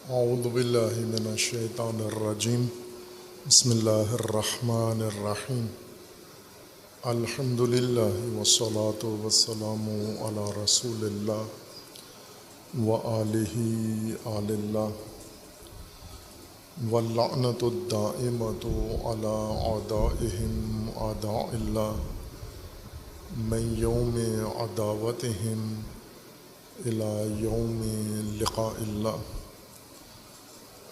اعوذ باللہ من الشیطان الرجیم بسم اللہ الرحمن الرحیم الحمد للہ والصلاة والسلام علی رسول اللہ وآلہ آل اللہ واللعنۃ الدائمۃ علی اعدائہم اعداء اللہ من یوم عداوتہم الی یوم لقاء اللہ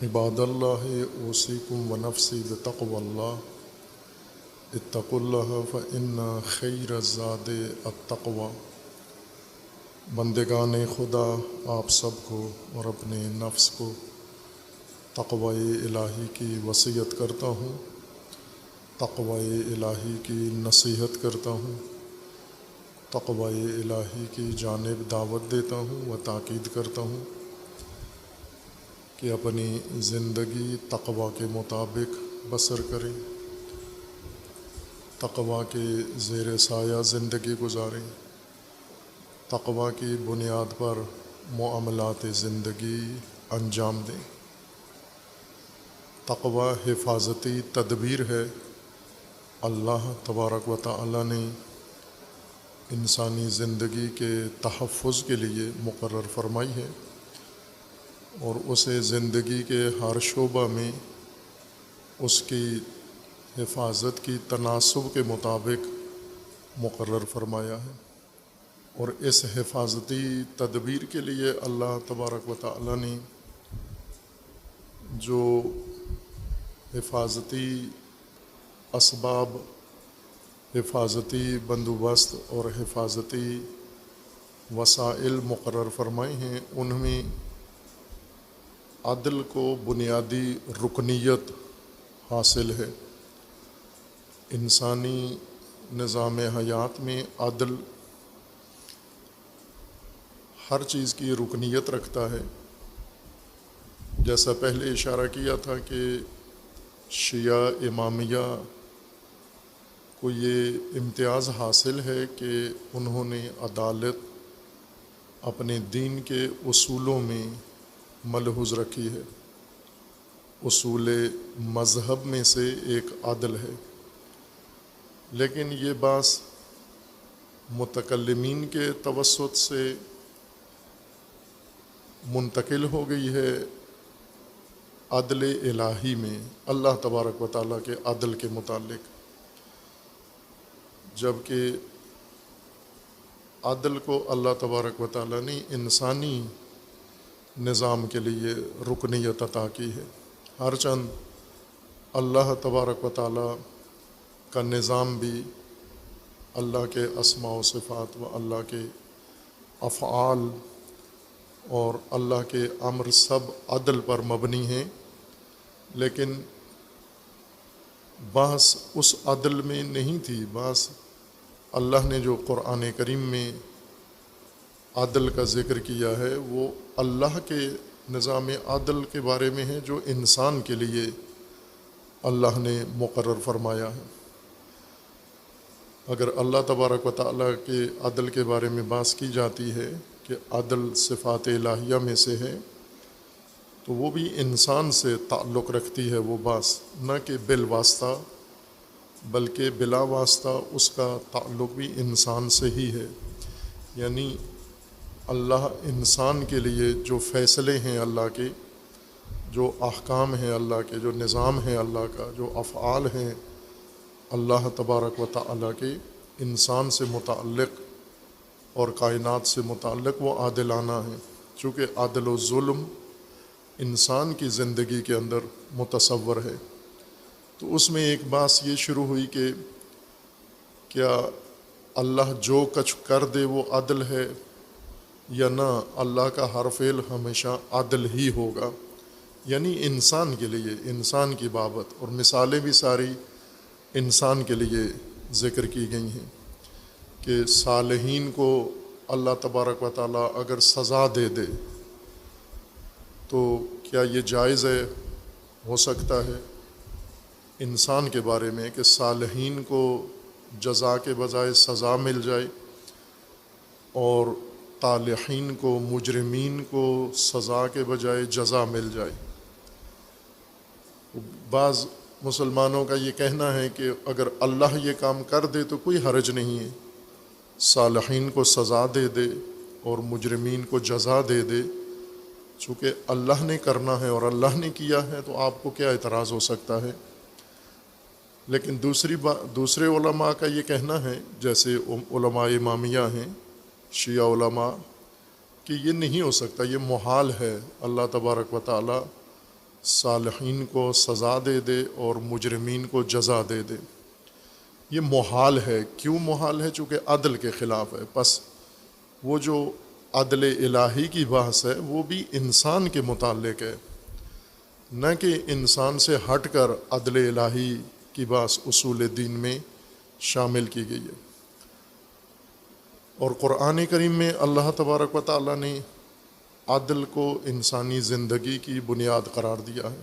عباد اللہ اوصیکم ونفسی بتقوی اللہ اتقوا اللہ فإن خیر الزاد التقوی۔ بندگان خدا، آپ سب کو اور اپنے نفس کو تقوی الہی کی وصیت کرتا ہوں، تقوی الہی کی نصیحت کرتا ہوں، تقوی الہی کی جانب دعوت دیتا ہوں و تاکید کرتا ہوں کہ اپنی زندگی تقوی کے مطابق بسر کریں، تقوی کے زیر سایہ زندگی گزاریں، تقوی کی بنیاد پر معاملات زندگی انجام دیں۔ تقوی حفاظتی تدبیر ہے، اللہ تبارک و تعالی نے انسانی زندگی کے تحفظ کے لیے مقرر فرمائی ہے اور اسے زندگی کے ہر شعبہ میں اس کی حفاظت کی تناسب کے مطابق مقرر فرمایا ہے، اور اس حفاظتی تدبیر کے لیے اللہ تبارک و تعالی نے جو حفاظتی اسباب، حفاظتی بندوبست اور حفاظتی وسائل مقرر فرمائے ہیں، ان میں عدل کو بنیادی رکنیت حاصل ہے۔ انسانی نظام حیات میں عدل ہر چیز کی رکنیت رکھتا ہے۔ جیسا پہلے اشارہ کیا تھا کہ شیعہ امامیہ کو یہ امتیاز حاصل ہے کہ انہوں نے عدالت اپنے دین کے اصولوں میں ملحوظ رکھی ہے۔ اصول مذہب میں سے ایک عدل ہے، لیکن یہ بات متکلمین کے توسط سے منتقل ہو گئی ہے عدل الہی میں، اللہ تبارک و تعالیٰ کے عدل کے متعلق، جبکہ عدل کو اللہ تبارک و تعالیٰ نے انسانی نظام کے لیے رکنیت عطا کی ہے۔ ہر چند اللہ تبارک و تعالیٰ کا نظام بھی اللہ کے اسماء و صفات و اللہ کے افعال اور اللہ کے امر سب عدل پر مبنی ہیں، لیکن بحث اس عدل میں نہیں تھی۔ بحث اللہ نے جو قرآن کریم میں عدل کا ذکر کیا ہے وہ اللہ کے نظام عدل کے بارے میں ہے جو انسان کے لیے اللہ نے مقرر فرمایا ہے۔ اگر اللہ تبارک و تعالیٰ کے عدل کے بارے میں بات کی جاتی ہے کہ عدل صفات الہیہ میں سے ہے، تو وہ بھی انسان سے تعلق رکھتی ہے وہ بات، نہ کہ بالواسطہ بلکہ بلا واسطہ اس کا تعلق بھی انسان سے ہی ہے۔ یعنی اللہ انسان کے لیے جو فیصلے ہیں اللہ کے، جو احکام ہیں اللہ کے، جو نظام ہے اللہ کا، جو افعال ہیں اللہ تبارک و تعالیٰ کے انسان سے متعلق اور کائنات سے متعلق، وہ عادلانہ ہیں۔ چونکہ عدل و ظلم انسان کی زندگی کے اندر متصور ہے، تو اس میں ایک بات یہ شروع ہوئی کہ کیا اللہ جو کچھ کر دے وہ عدل ہے یا نہ، اللہ کا ہر فعل ہمیشہ عدل ہی ہوگا، یعنی انسان کے لیے، انسان کی بابت، اور مثالیں بھی ساری انسان کے لیے ذکر کی گئی ہیں کہ صالحین کو اللہ تبارک و تعالیٰ اگر سزا دے دے تو کیا یہ جائز ہے، ہو سکتا ہے انسان کے بارے میں کہ صالحین کو جزا کے بجائے سزا مل جائے، اور طالحین کو، مجرمین کو سزا کے بجائے جزا مل جائے۔ بعض مسلمانوں کا یہ کہنا ہے کہ اگر اللہ یہ کام کر دے تو کوئی حرج نہیں ہے، صالحین کو سزا دے دے اور مجرمین کو جزا دے دے، چونکہ اللہ نے کرنا ہے اور اللہ نے کیا ہے تو آپ کو کیا اعتراض ہو سکتا ہے۔ لیکن دوسرے علماء کا یہ کہنا ہے، جیسے علماء امامیہ ہیں، شیعہ علماء، کہ یہ نہیں ہو سکتا، یہ محال ہے اللہ تبارک و تعالی صالحین کو سزا دے دے اور مجرمین کو جزا دے دے۔ یہ محال ہے۔ کیوں محال ہے؟ چونکہ عدل کے خلاف ہے۔ پس وہ جو عدل الہی کی بحث ہے وہ بھی انسان کے متعلق ہے، نہ کہ انسان سے ہٹ کر عدل الہی کی بحث اصول دین میں شامل کی گئی ہے۔ اور قرآن کریم میں اللہ تبارک و تعالیٰ نے عدل کو انسانی زندگی کی بنیاد قرار دیا ہے۔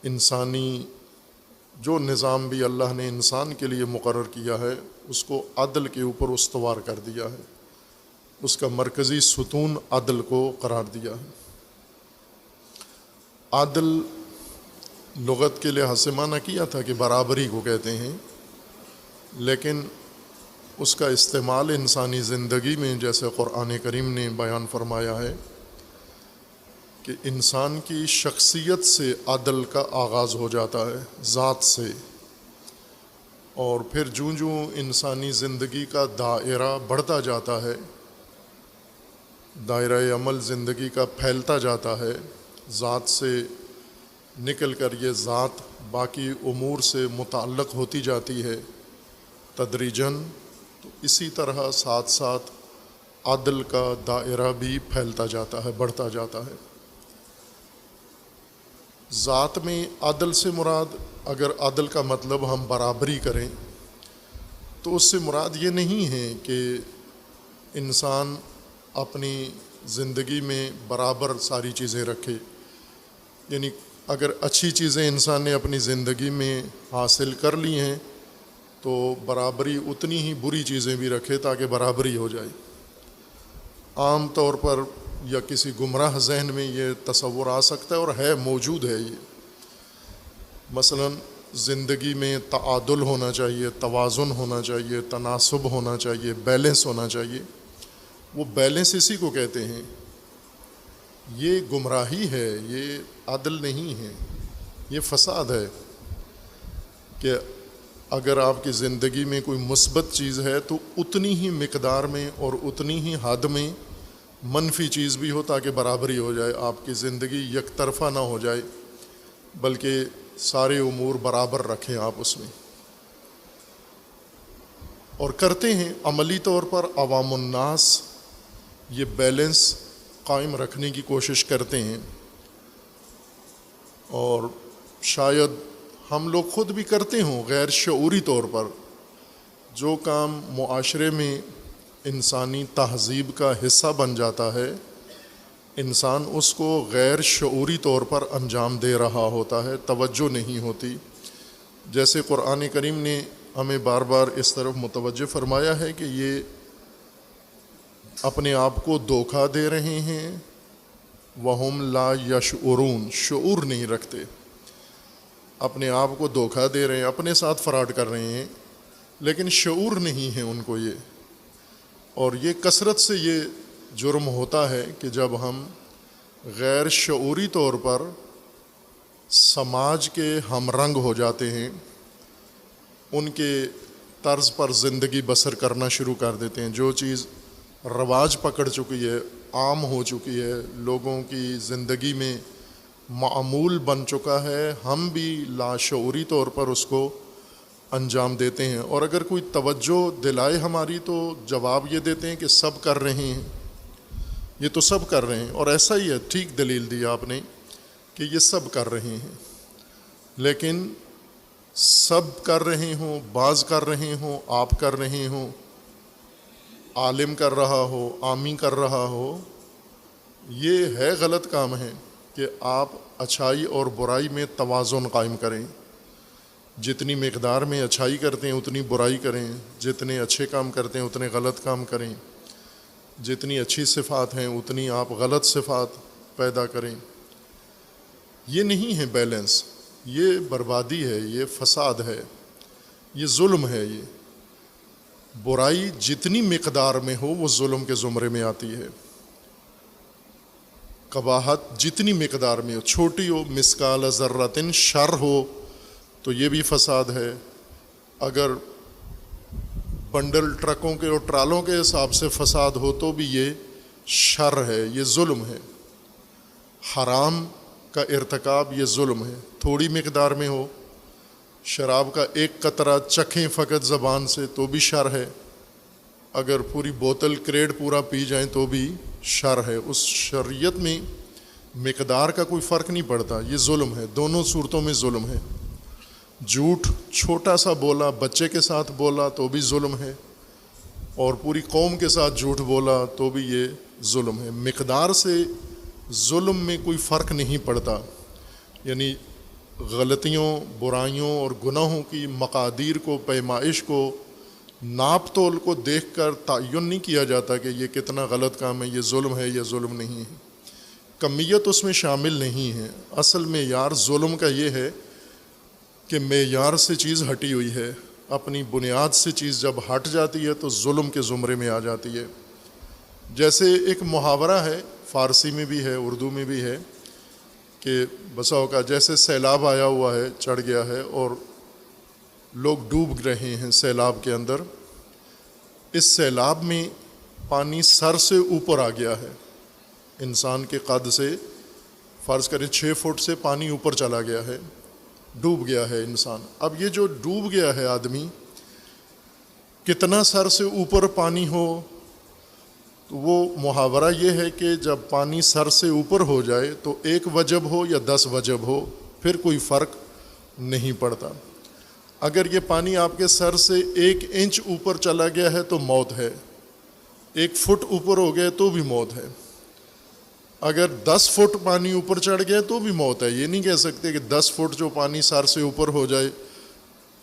انسانی جو نظام بھی اللہ نے انسان کے لیے مقرر کیا ہے اس کو عدل کے اوپر استوار کر دیا ہے، اس کا مرکزی ستون عدل کو قرار دیا ہے۔ عدل لغت کے لحاظ سے معنی کیا تھا کہ برابری کو کہتے ہیں، لیکن اس کا استعمال انسانی زندگی میں جیسے قرآن کریم نے بیان فرمایا ہے کہ انسان کی شخصیت سے عدل کا آغاز ہو جاتا ہے، ذات سے، اور پھر جوں انسانی زندگی کا دائرہ بڑھتا جاتا ہے، دائرہ عمل زندگی کا پھیلتا جاتا ہے، ذات سے نکل کر یہ ذات باقی امور سے متعلق ہوتی جاتی ہے تدریجاً، تو اسی طرح ساتھ ساتھ عدل کا دائرہ بھی پھیلتا جاتا ہے، بڑھتا جاتا ہے۔ ذات میں عدل سے مراد، اگر عدل کا مطلب ہم برابری کریں تو اس سے مراد یہ نہیں ہے کہ انسان اپنی زندگی میں برابر ساری چیزیں رکھے، یعنی اگر اچھی چیزیں انسان نے اپنی زندگی میں حاصل کر لی ہیں تو برابری اتنی ہی بری چیزیں بھی رکھے تاکہ برابری ہو جائے۔ عام طور پر یا کسی گمراہ ذہن میں یہ تصور آ سکتا ہے اور ہے، موجود ہے یہ، مثلا زندگی میں تعادل ہونا چاہیے، توازن ہونا چاہیے، تناسب ہونا چاہیے، بیلنس ہونا چاہیے۔ وہ بیلنس اسی کو کہتے ہیں۔ یہ گمراہی ہے، یہ عدل نہیں ہے، یہ فساد ہے کہ اگر آپ کی زندگی میں کوئی مثبت چیز ہے تو اتنی ہی مقدار میں اور اتنی ہی حد میں منفی چیز بھی ہو تاکہ برابری ہو جائے، آپ کی زندگی یک طرفہ نہ ہو جائے بلکہ سارے امور برابر رکھیں آپ اس میں۔ اور کرتے ہیں عملی طور پر، عوام الناس یہ بیلنس قائم رکھنے کی کوشش کرتے ہیں، اور شاید ہم لوگ خود بھی کرتے ہوں غیر شعوری طور پر۔ جو کام معاشرے میں انسانی تہذیب کا حصہ بن جاتا ہے، انسان اس کو غیر شعوری طور پر انجام دے رہا ہوتا ہے، توجہ نہیں ہوتی۔ جیسے قرآن کریم نے ہمیں بار بار اس طرف متوجہ فرمایا ہے کہ یہ اپنے آپ کو دھوکہ دے رہے ہیں، وَهُمْ لَا يَشْعُرُونَ، شعور نہیں رکھتے، اپنے آپ کو دھوکہ دے رہے ہیں، اپنے ساتھ فراڈ کر رہے ہیں، لیکن شعور نہیں ہے ان کو یہ۔ اور یہ کثرت سے یہ جرم ہوتا ہے کہ جب ہم غیر شعوری طور پر سماج کے ہم رنگ ہو جاتے ہیں، ان کے طرز پر زندگی بسر کرنا شروع کر دیتے ہیں، جو چیز رواج پکڑ چکی ہے، عام ہو چکی ہے، لوگوں کی زندگی میں معمول بن چکا ہے، ہم بھی لاشعوری طور پر اس کو انجام دیتے ہیں۔ اور اگر کوئی توجہ دلائے ہماری تو جواب یہ دیتے ہیں کہ سب کر رہے ہیں، یہ تو سب کر رہے ہیں، اور ایسا ہی ہے، ٹھیک دلیل دی آپ نے کہ یہ سب کر رہے ہیں۔ لیکن سب کر رہے ہوں، بعض کر رہے ہوں، آپ کر رہے ہوں، عالم کر رہا ہو، عامی کر رہا ہو، یہ ہے غلط کام ہے کہ آپ اچھائی اور برائی میں توازن قائم کریں۔ جتنی مقدار میں اچھائی کرتے ہیں اتنی برائی کریں، جتنے اچھے کام کرتے ہیں اتنے غلط کام کریں۔ جتنی اچھی صفات ہیں اتنی آپ غلط صفات پیدا کریں. یہ نہیں ہے بیلنس، یہ بربادی ہے، یہ فساد ہے، یہ ظلم ہے. یہ برائی جتنی مقدار میں ہو وہ ظلم کے زمرے میں آتی ہے. قباحت جتنی مقدار میں ہو، چھوٹی ہو، مثقال ذرۃ شر ہو تو یہ بھی فساد ہے. اگر بنڈل ٹرکوں کے اور ٹرالوں کے حساب سے فساد ہو تو بھی یہ شر ہے، یہ ظلم ہے. حرام کا ارتکاب یہ ظلم ہے. تھوڑی مقدار میں ہو، شراب کا ایک قطرہ چکھیں فقط زبان سے تو بھی شر ہے. اگر پوری بوتل کریڈ پورا پی جائیں تو بھی شر ہے. اس شریعت میں مقدار کا کوئی فرق نہیں پڑتا، یہ ظلم ہے. دونوں صورتوں میں ظلم ہے. جھوٹ چھوٹا سا بولا، بچے کے ساتھ بولا تو بھی ظلم ہے، اور پوری قوم کے ساتھ جھوٹ بولا تو بھی یہ ظلم ہے. مقدار سے ظلم میں کوئی فرق نہیں پڑتا. یعنی غلطیوں، برائیوں اور گناہوں کی مقادیر کو، پیمائش کو، ناپ تول کو دیکھ کر تعین نہیں کیا جاتا کہ یہ کتنا غلط کام ہے، یہ ظلم ہے یا ظلم نہیں ہے. کمیت اس میں شامل نہیں ہے. اصل معیار ظلم کا یہ ہے کہ معیار سے چیز ہٹی ہوئی ہے. اپنی بنیاد سے چیز جب ہٹ جاتی ہے تو ظلم کے زمرے میں آ جاتی ہے. جیسے ایک محاورہ ہے، فارسی میں بھی ہے، اردو میں بھی ہے، کہ بسا اوقات جیسے سیلاب آیا ہوا ہے، چڑھ گیا ہے اور لوگ ڈوب رہے ہیں سیلاب کے اندر. اس سیلاب میں پانی سر سے اوپر آ گیا ہے. انسان کے قد سے فرض کریں 6 فٹ سے پانی اوپر چلا گیا ہے، ڈوب گیا ہے انسان. اب یہ جو ڈوب گیا ہے آدمی، کتنا سر سے اوپر پانی ہو، تو وہ محاورہ یہ ہے کہ جب پانی سر سے اوپر ہو جائے تو 1 وجب ہو یا 10 وجب ہو پھر کوئی فرق نہیں پڑتا. اگر یہ پانی آپ کے سر سے 1 انچ اوپر چلا گیا ہے تو موت ہے، 1 فٹ اوپر ہو گیا تو بھی موت ہے. اگر 10 فٹ پانی اوپر چڑھ گیا تو بھی موت ہے. یہ نہیں کہہ سکتے کہ 10 فٹ جو پانی سر سے اوپر ہو جائے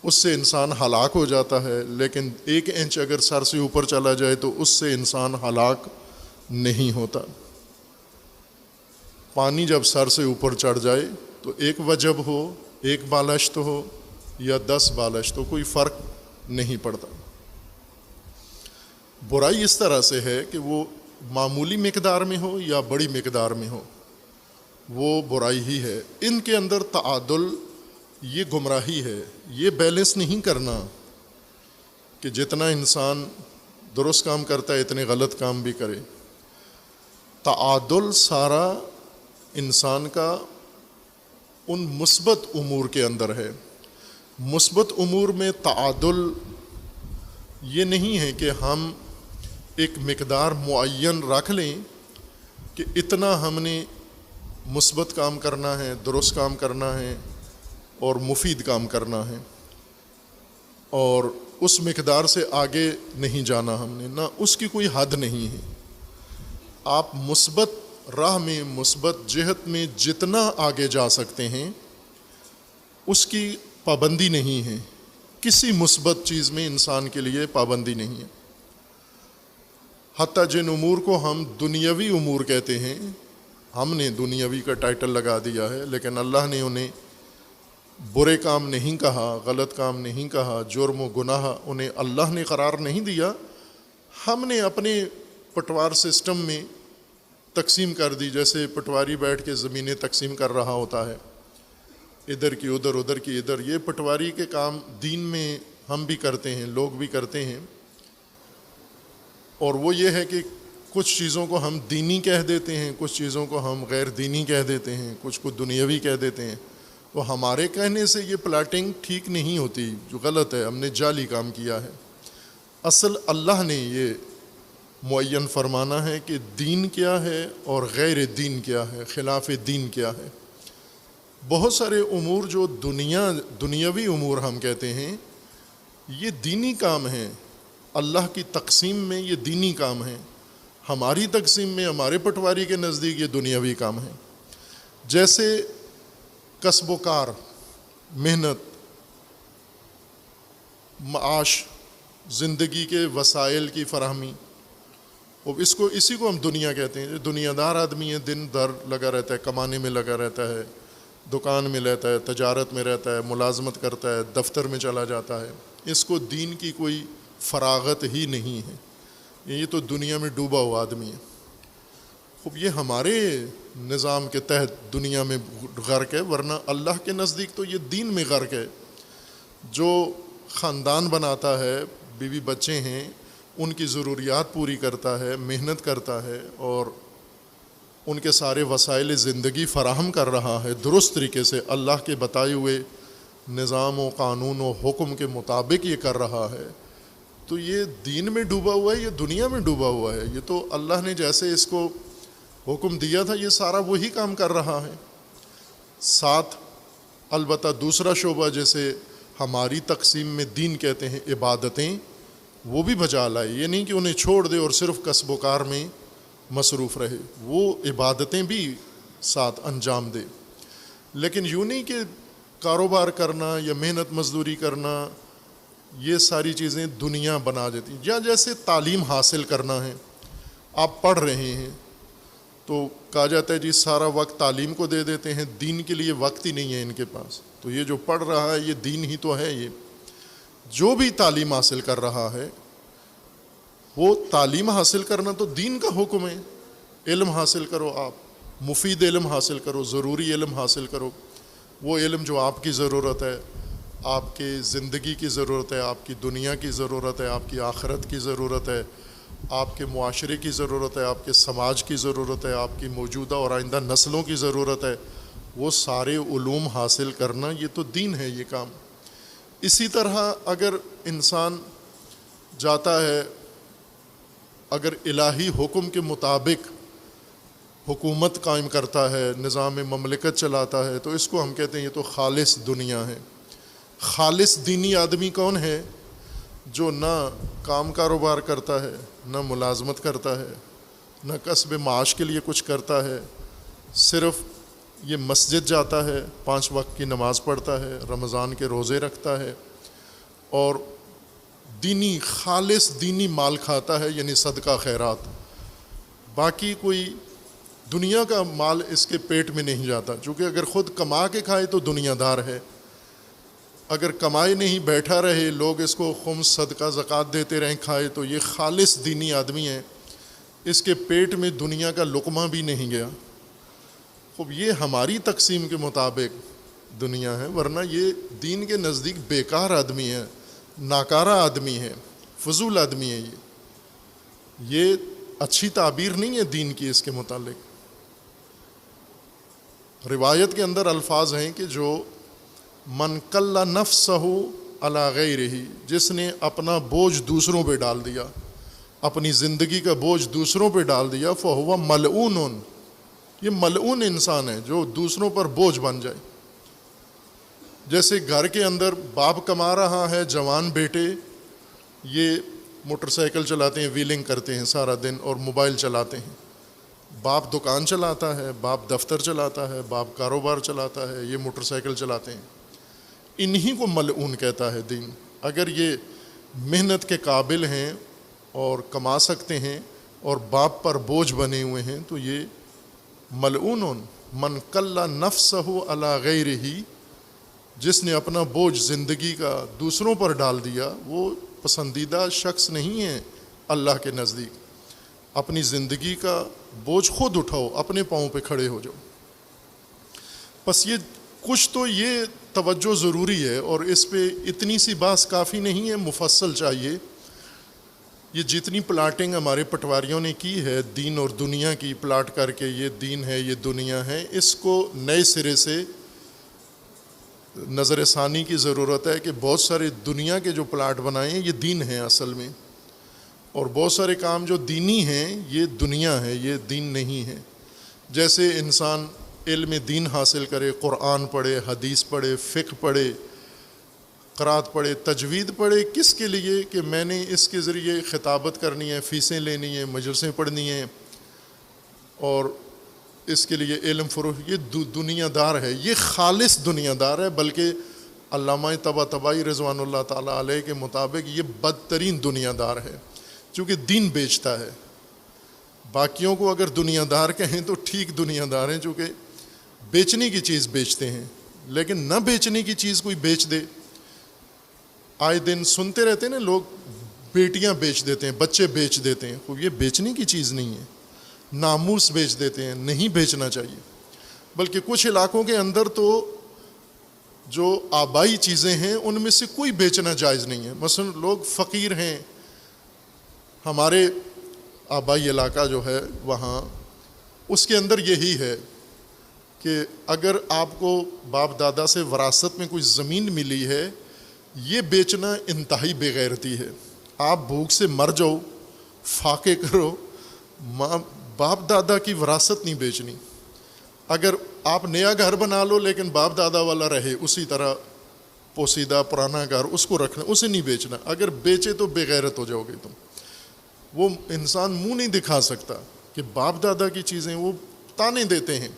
اس سے انسان ہلاک ہو جاتا ہے، لیکن 1 انچ اگر سر سے اوپر چلا جائے تو اس سے انسان ہلاک نہیں ہوتا. پانی جب سر سے اوپر چڑھ جائے تو 1 وجب ہو، 1 بالشت ہو یا 10 بالشت ہو، کوئی فرق نہیں پڑتا. برائی اس طرح سے ہے کہ وہ معمولی مقدار میں ہو یا بڑی مقدار میں ہو، وہ برائی ہی ہے. ان کے اندر تعادل یہ گمراہی ہے. یہ بیلنس نہیں کرنا کہ جتنا انسان درست کام کرتا ہے اتنے غلط کام بھی کرے. تعادل سارا انسان کا ان مثبت امور کے اندر ہے. مثبت امور میں تعادل یہ نہیں ہے کہ ہم ایک مقدار معین رکھ لیں کہ اتنا ہم نے مثبت کام کرنا ہے، درست کام کرنا ہے اور مفید کام کرنا ہے، اور اس مقدار سے آگے نہیں جانا ہم نے. نہ، اس کی کوئی حد نہیں ہے. آپ مثبت راہ میں، مثبت جہت میں جتنا آگے جا سکتے ہیں اس کی پابندی نہیں ہے. کسی مثبت چیز میں انسان کے لیے پابندی نہیں ہے. حتیٰ جن امور کو ہم دنیاوی امور کہتے ہیں، ہم نے دنیاوی کا ٹائٹل لگا دیا ہے، لیکن اللہ نے انہیں برے کام نہیں کہا، غلط کام نہیں کہا، جرم و گناہ انہیں اللہ نے قرار نہیں دیا. ہم نے اپنے پٹوار سسٹم میں تقسیم کر دی. جیسے پٹواری بیٹھ کے زمینیں تقسیم کر رہا ہوتا ہے، ادھر کی ادھر، ادھر کی ادھر. یہ پٹواری کے کام دین میں ہم بھی کرتے ہیں، لوگ بھی کرتے ہیں. اور وہ یہ ہے کہ کچھ چیزوں کو ہم دینی کہہ دیتے ہیں، کچھ چیزوں کو ہم غیر دینی کہہ دیتے ہیں، کچھ کو دنیاوی کہہ دیتے ہیں. تو ہمارے کہنے سے یہ پلاٹنگ ٹھیک نہیں ہوتی، جو غلط ہے. ہم نے جعلی کام کیا ہے. اصل اللہ نے یہ معین فرمانا ہے کہ دین کیا ہے اور غیر دین کیا ہے، خلاف دین کیا ہے. بہت سارے امور جو دنیاوی امور ہم کہتے ہیں یہ دینی کام ہیں. اللہ کی تقسیم میں یہ دینی کام ہیں. ہماری تقسیم میں، ہمارے پٹواری کے نزدیک یہ دنیاوی کام ہیں. جیسے کسب و کار، محنت، معاش، زندگی کے وسائل کی فراہمی، اور اسی کو ہم دنیا کہتے ہیں. دنیا دار آدمی ہے، دن بھر لگا رہتا ہے، کمانے میں لگا رہتا ہے، دکان میں رہتا ہے، تجارت میں رہتا ہے، ملازمت کرتا ہے، دفتر میں چلا جاتا ہے. اس کو دین کی کوئی فراغت ہی نہیں ہے. یہ تو دنیا میں ڈوبا ہوا آدمی ہے. خوب یہ ہمارے نظام کے تحت دنیا میں غرق ہے، ورنہ اللہ کے نزدیک تو یہ دین میں غرق ہے. جو خاندان بناتا ہے، بیوی بچے ہیں، ان کی ضروریات پوری کرتا ہے، محنت کرتا ہے اور ان کے سارے وسائل زندگی فراہم کر رہا ہے درست طریقے سے، اللہ کے بتائے ہوئے نظام و قانون و حکم کے مطابق یہ کر رہا ہے، تو یہ دین میں ڈوبا ہوا ہے، یہ دنیا میں ڈوبا ہوا ہے. یہ تو اللہ نے جیسے اس کو حکم دیا تھا یہ سارا وہی کام کر رہا ہے. ساتھ البتہ دوسرا شعبہ جیسے ہماری تقسیم میں دین کہتے ہیں عبادتیں، وہ بھی بجا لائے. یہ نہیں کہ انہیں چھوڑ دے اور صرف کسب و کار میں مصروف رہے، وہ عبادتیں بھی ساتھ انجام دے. لیکن یوں نہیں کہ کاروبار کرنا یا محنت مزدوری کرنا یہ ساری چیزیں دنیا بنا دیتی. یا جیسے تعلیم حاصل کرنا ہے، آپ پڑھ رہے ہیں تو کہا جاتا ہے جی سارا وقت تعلیم کو دے دیتے ہیں، دین کے لیے وقت ہی نہیں ہے ان کے پاس. تو یہ جو پڑھ رہا ہے یہ دین ہی تو ہے. یہ جو بھی تعلیم حاصل کر رہا ہے وہ تعلیم حاصل کرنا تو دین کا حکم ہے. علم حاصل کرو، آپ مفید علم حاصل کرو، ضروری علم حاصل کرو. وہ علم جو آپ کی ضرورت ہے، آپ کی زندگی کی ضرورت ہے، آپ کی دنیا کی ضرورت ہے، آپ کی آخرت کی ضرورت ہے، آپ کے معاشرے کی ضرورت ہے، آپ کے سماج کی ضرورت ہے، آپ کی موجودہ اور آئندہ نسلوں کی ضرورت ہے، وہ سارے علوم حاصل کرنا یہ تو دین ہے یہ کام. اسی طرح اگر انسان جاتا ہے، اگر الہی حکم کے مطابق حکومت قائم کرتا ہے، نظام مملکت چلاتا ہے، تو اس کو ہم کہتے ہیں یہ تو خالص دنیا ہے. خالص دینی آدمی کون ہے؟ جو نہ کام کاروبار کرتا ہے، نہ ملازمت کرتا ہے، نہ کسب معاش کے لیے کچھ کرتا ہے، صرف یہ مسجد جاتا ہے، 5 وقت کی نماز پڑھتا ہے، رمضان کے روزے رکھتا ہے اور دینی خالص دینی مال کھاتا ہے، یعنی صدقہ خیرات. باقی کوئی دنیا کا مال اس کے پیٹ میں نہیں جاتا، چونکہ اگر خود کما کے کھائے تو دنیا دار ہے. اگر کمائے نہیں بیٹھا رہے، لوگ اس کو خمس صدقہ زکوٰۃ دیتے رہیں کھائے، تو یہ خالص دینی آدمی ہے. اس کے پیٹ میں دنیا کا لقمہ بھی نہیں گیا. خوب یہ ہماری تقسیم کے مطابق دنیا ہے، ورنہ یہ دین کے نزدیک بیکار آدمی ہے، ناکارہ آدمی ہے، فضول آدمی ہے. یہ اچھی تعبیر نہیں ہے دین کی اس کے متعلق. روایت کے اندر الفاظ ہیں کہ جو من کل نفسہ علی غیرہ، جس نے اپنا بوجھ دوسروں پہ ڈال دیا، اپنی زندگی کا بوجھ دوسروں پہ ڈال دیا، فہو ملعون. یہ ملعون انسان ہے جو دوسروں پر بوجھ بن جائے. جیسے گھر کے اندر باپ کما رہا ہے، جوان بیٹے یہ موٹر سائیکل چلاتے ہیں، ویلنگ کرتے ہیں سارا دن اور موبائل چلاتے ہیں. باپ دکان چلاتا ہے، باپ دفتر چلاتا ہے، باپ کاروبار چلاتا ہے، یہ موٹر سائیکل چلاتے ہیں. انہی کو ملعون کہتا ہے دین. اگر یہ محنت کے قابل ہیں اور کما سکتے ہیں اور باپ پر بوجھ بنے ہوئے ہیں تو یہ ملعون. من کل نفسہ علی غیرہ، جس نے اپنا بوجھ زندگی کا دوسروں پر ڈال دیا، وہ پسندیدہ شخص نہیں ہے اللہ کے نزدیک. اپنی زندگی کا بوجھ خود اٹھاؤ، اپنے پاؤں پہ کھڑے ہو جاؤ. بس یہ کچھ تو یہ توجہ ضروری ہے، اور اس پہ اتنی سی بات کافی نہیں ہے، مفصل چاہیے. یہ جتنی پلاٹنگ ہمارے پٹواریوں نے کی ہے دین اور دنیا کی، پلاٹ کر کے یہ دین ہے یہ دنیا ہے، اس کو نئے سرے سے نظر ثانی کی ضرورت ہے. کہ بہت سارے دنیا کے جو پلاٹ بنائے ہیں یہ دین ہیں اصل میں، اور بہت سارے کام جو دینی ہیں یہ دنیا ہے، یہ دین نہیں ہے. جیسے انسان علم دین حاصل کرے، قرآن پڑھے، حدیث پڑھے، فقہ پڑھے، قرات پڑھے، تجوید پڑھے، کس کے لیے؟ کہ میں نے اس کے ذریعے خطابت کرنی ہے، فیسیں لینی ہیں، مجلسیں پڑھنی ہیں، اور اس کے لیے علم فروغ. یہ دنیا دار ہے، یہ خالص دنیا دار ہے. بلکہ علامہ طباطبائی رضوان اللہ تعالیٰ علیہ کے مطابق یہ بدترین دنیا دار ہے، چونکہ دین بیچتا ہے. باقیوں کو اگر دنیا دار کہیں تو ٹھیک دنیا دار ہیں، چونکہ بیچنے کی چیز بیچتے ہیں، لیکن نہ بیچنے کی چیز کوئی بیچ دے. آئے دن سنتے رہتے ہیں نا لوگ، بیٹیاں بیچ دیتے ہیں، بچے بیچ دیتے ہیں. یہ بیچنے کی چیز نہیں ہے. ناموس بیچ دیتے ہیں، نہیں بیچنا چاہیے. بلکہ کچھ علاقوں کے اندر تو جو آبائی چیزیں ہیں ان میں سے کوئی بیچنا جائز نہیں ہے. مثلا لوگ فقیر ہیں، ہمارے آبائی علاقہ جو ہے وہاں اس کے اندر یہی ہے کہ اگر آپ کو باپ دادا سے وراثت میں کوئی زمین ملی ہے، یہ بیچنا انتہائی بے غیرتی ہے. آپ بھوک سے مر جاؤ، فاقے کرو، باپ دادا کی وراثت نہیں بیچنی. اگر آپ نیا گھر بنا لو لیکن باپ دادا والا رہے اسی طرح پوسیدہ پرانا گھر، اس کو رکھنا، اسے نہیں بیچنا. اگر بیچے تو بے غیرت ہو جاؤ گے تم. وہ انسان منہ نہیں دکھا سکتا کہ باپ دادا کی چیزیں، وہ تانے دیتے ہیں.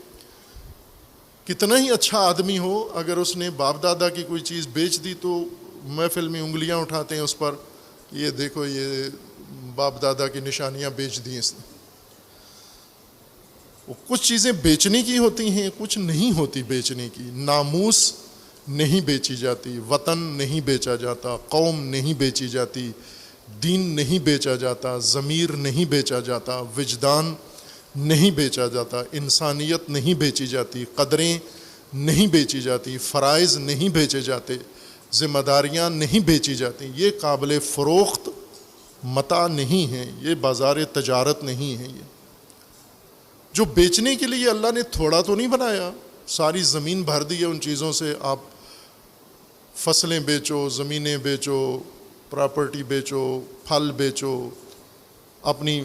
کتنا ہی اچھا آدمی ہو، اگر اس نے باپ دادا کی کوئی چیز بیچ دی تو محفل میں انگلیاں اٹھاتے ہیں اس پر، یہ دیکھو یہ باپ دادا کی نشانیاں بیچ دی اس نے. وہ کچھ چیزیں بیچنے کی ہوتی ہیں، کچھ نہیں ہوتی بیچنے کی. ناموس نہیں بیچی جاتی، وطن نہیں بیچا جاتا، قوم نہیں بیچی جاتی، دین نہیں بیچا جاتا، ضمیر نہیں بیچا جاتا، وجدان نہیں بیچا جاتا، انسانیت نہیں بیچی جاتی، قدریں نہیں بیچی جاتی، فرائض نہیں بیچے جاتے، ذمہ داریاں نہیں بیچی جاتی. یہ قابل فروخت متاع نہیں ہیں، یہ بازار تجارت نہیں ہے. یہ جو بیچنے کے لیے اللہ نے تھوڑا تو نہیں بنایا، ساری زمین بھر دی ہے ان چیزوں سے. آپ فصلیں بیچو، زمینیں بیچو، پراپرٹی بیچو، پھل بیچو، اپنی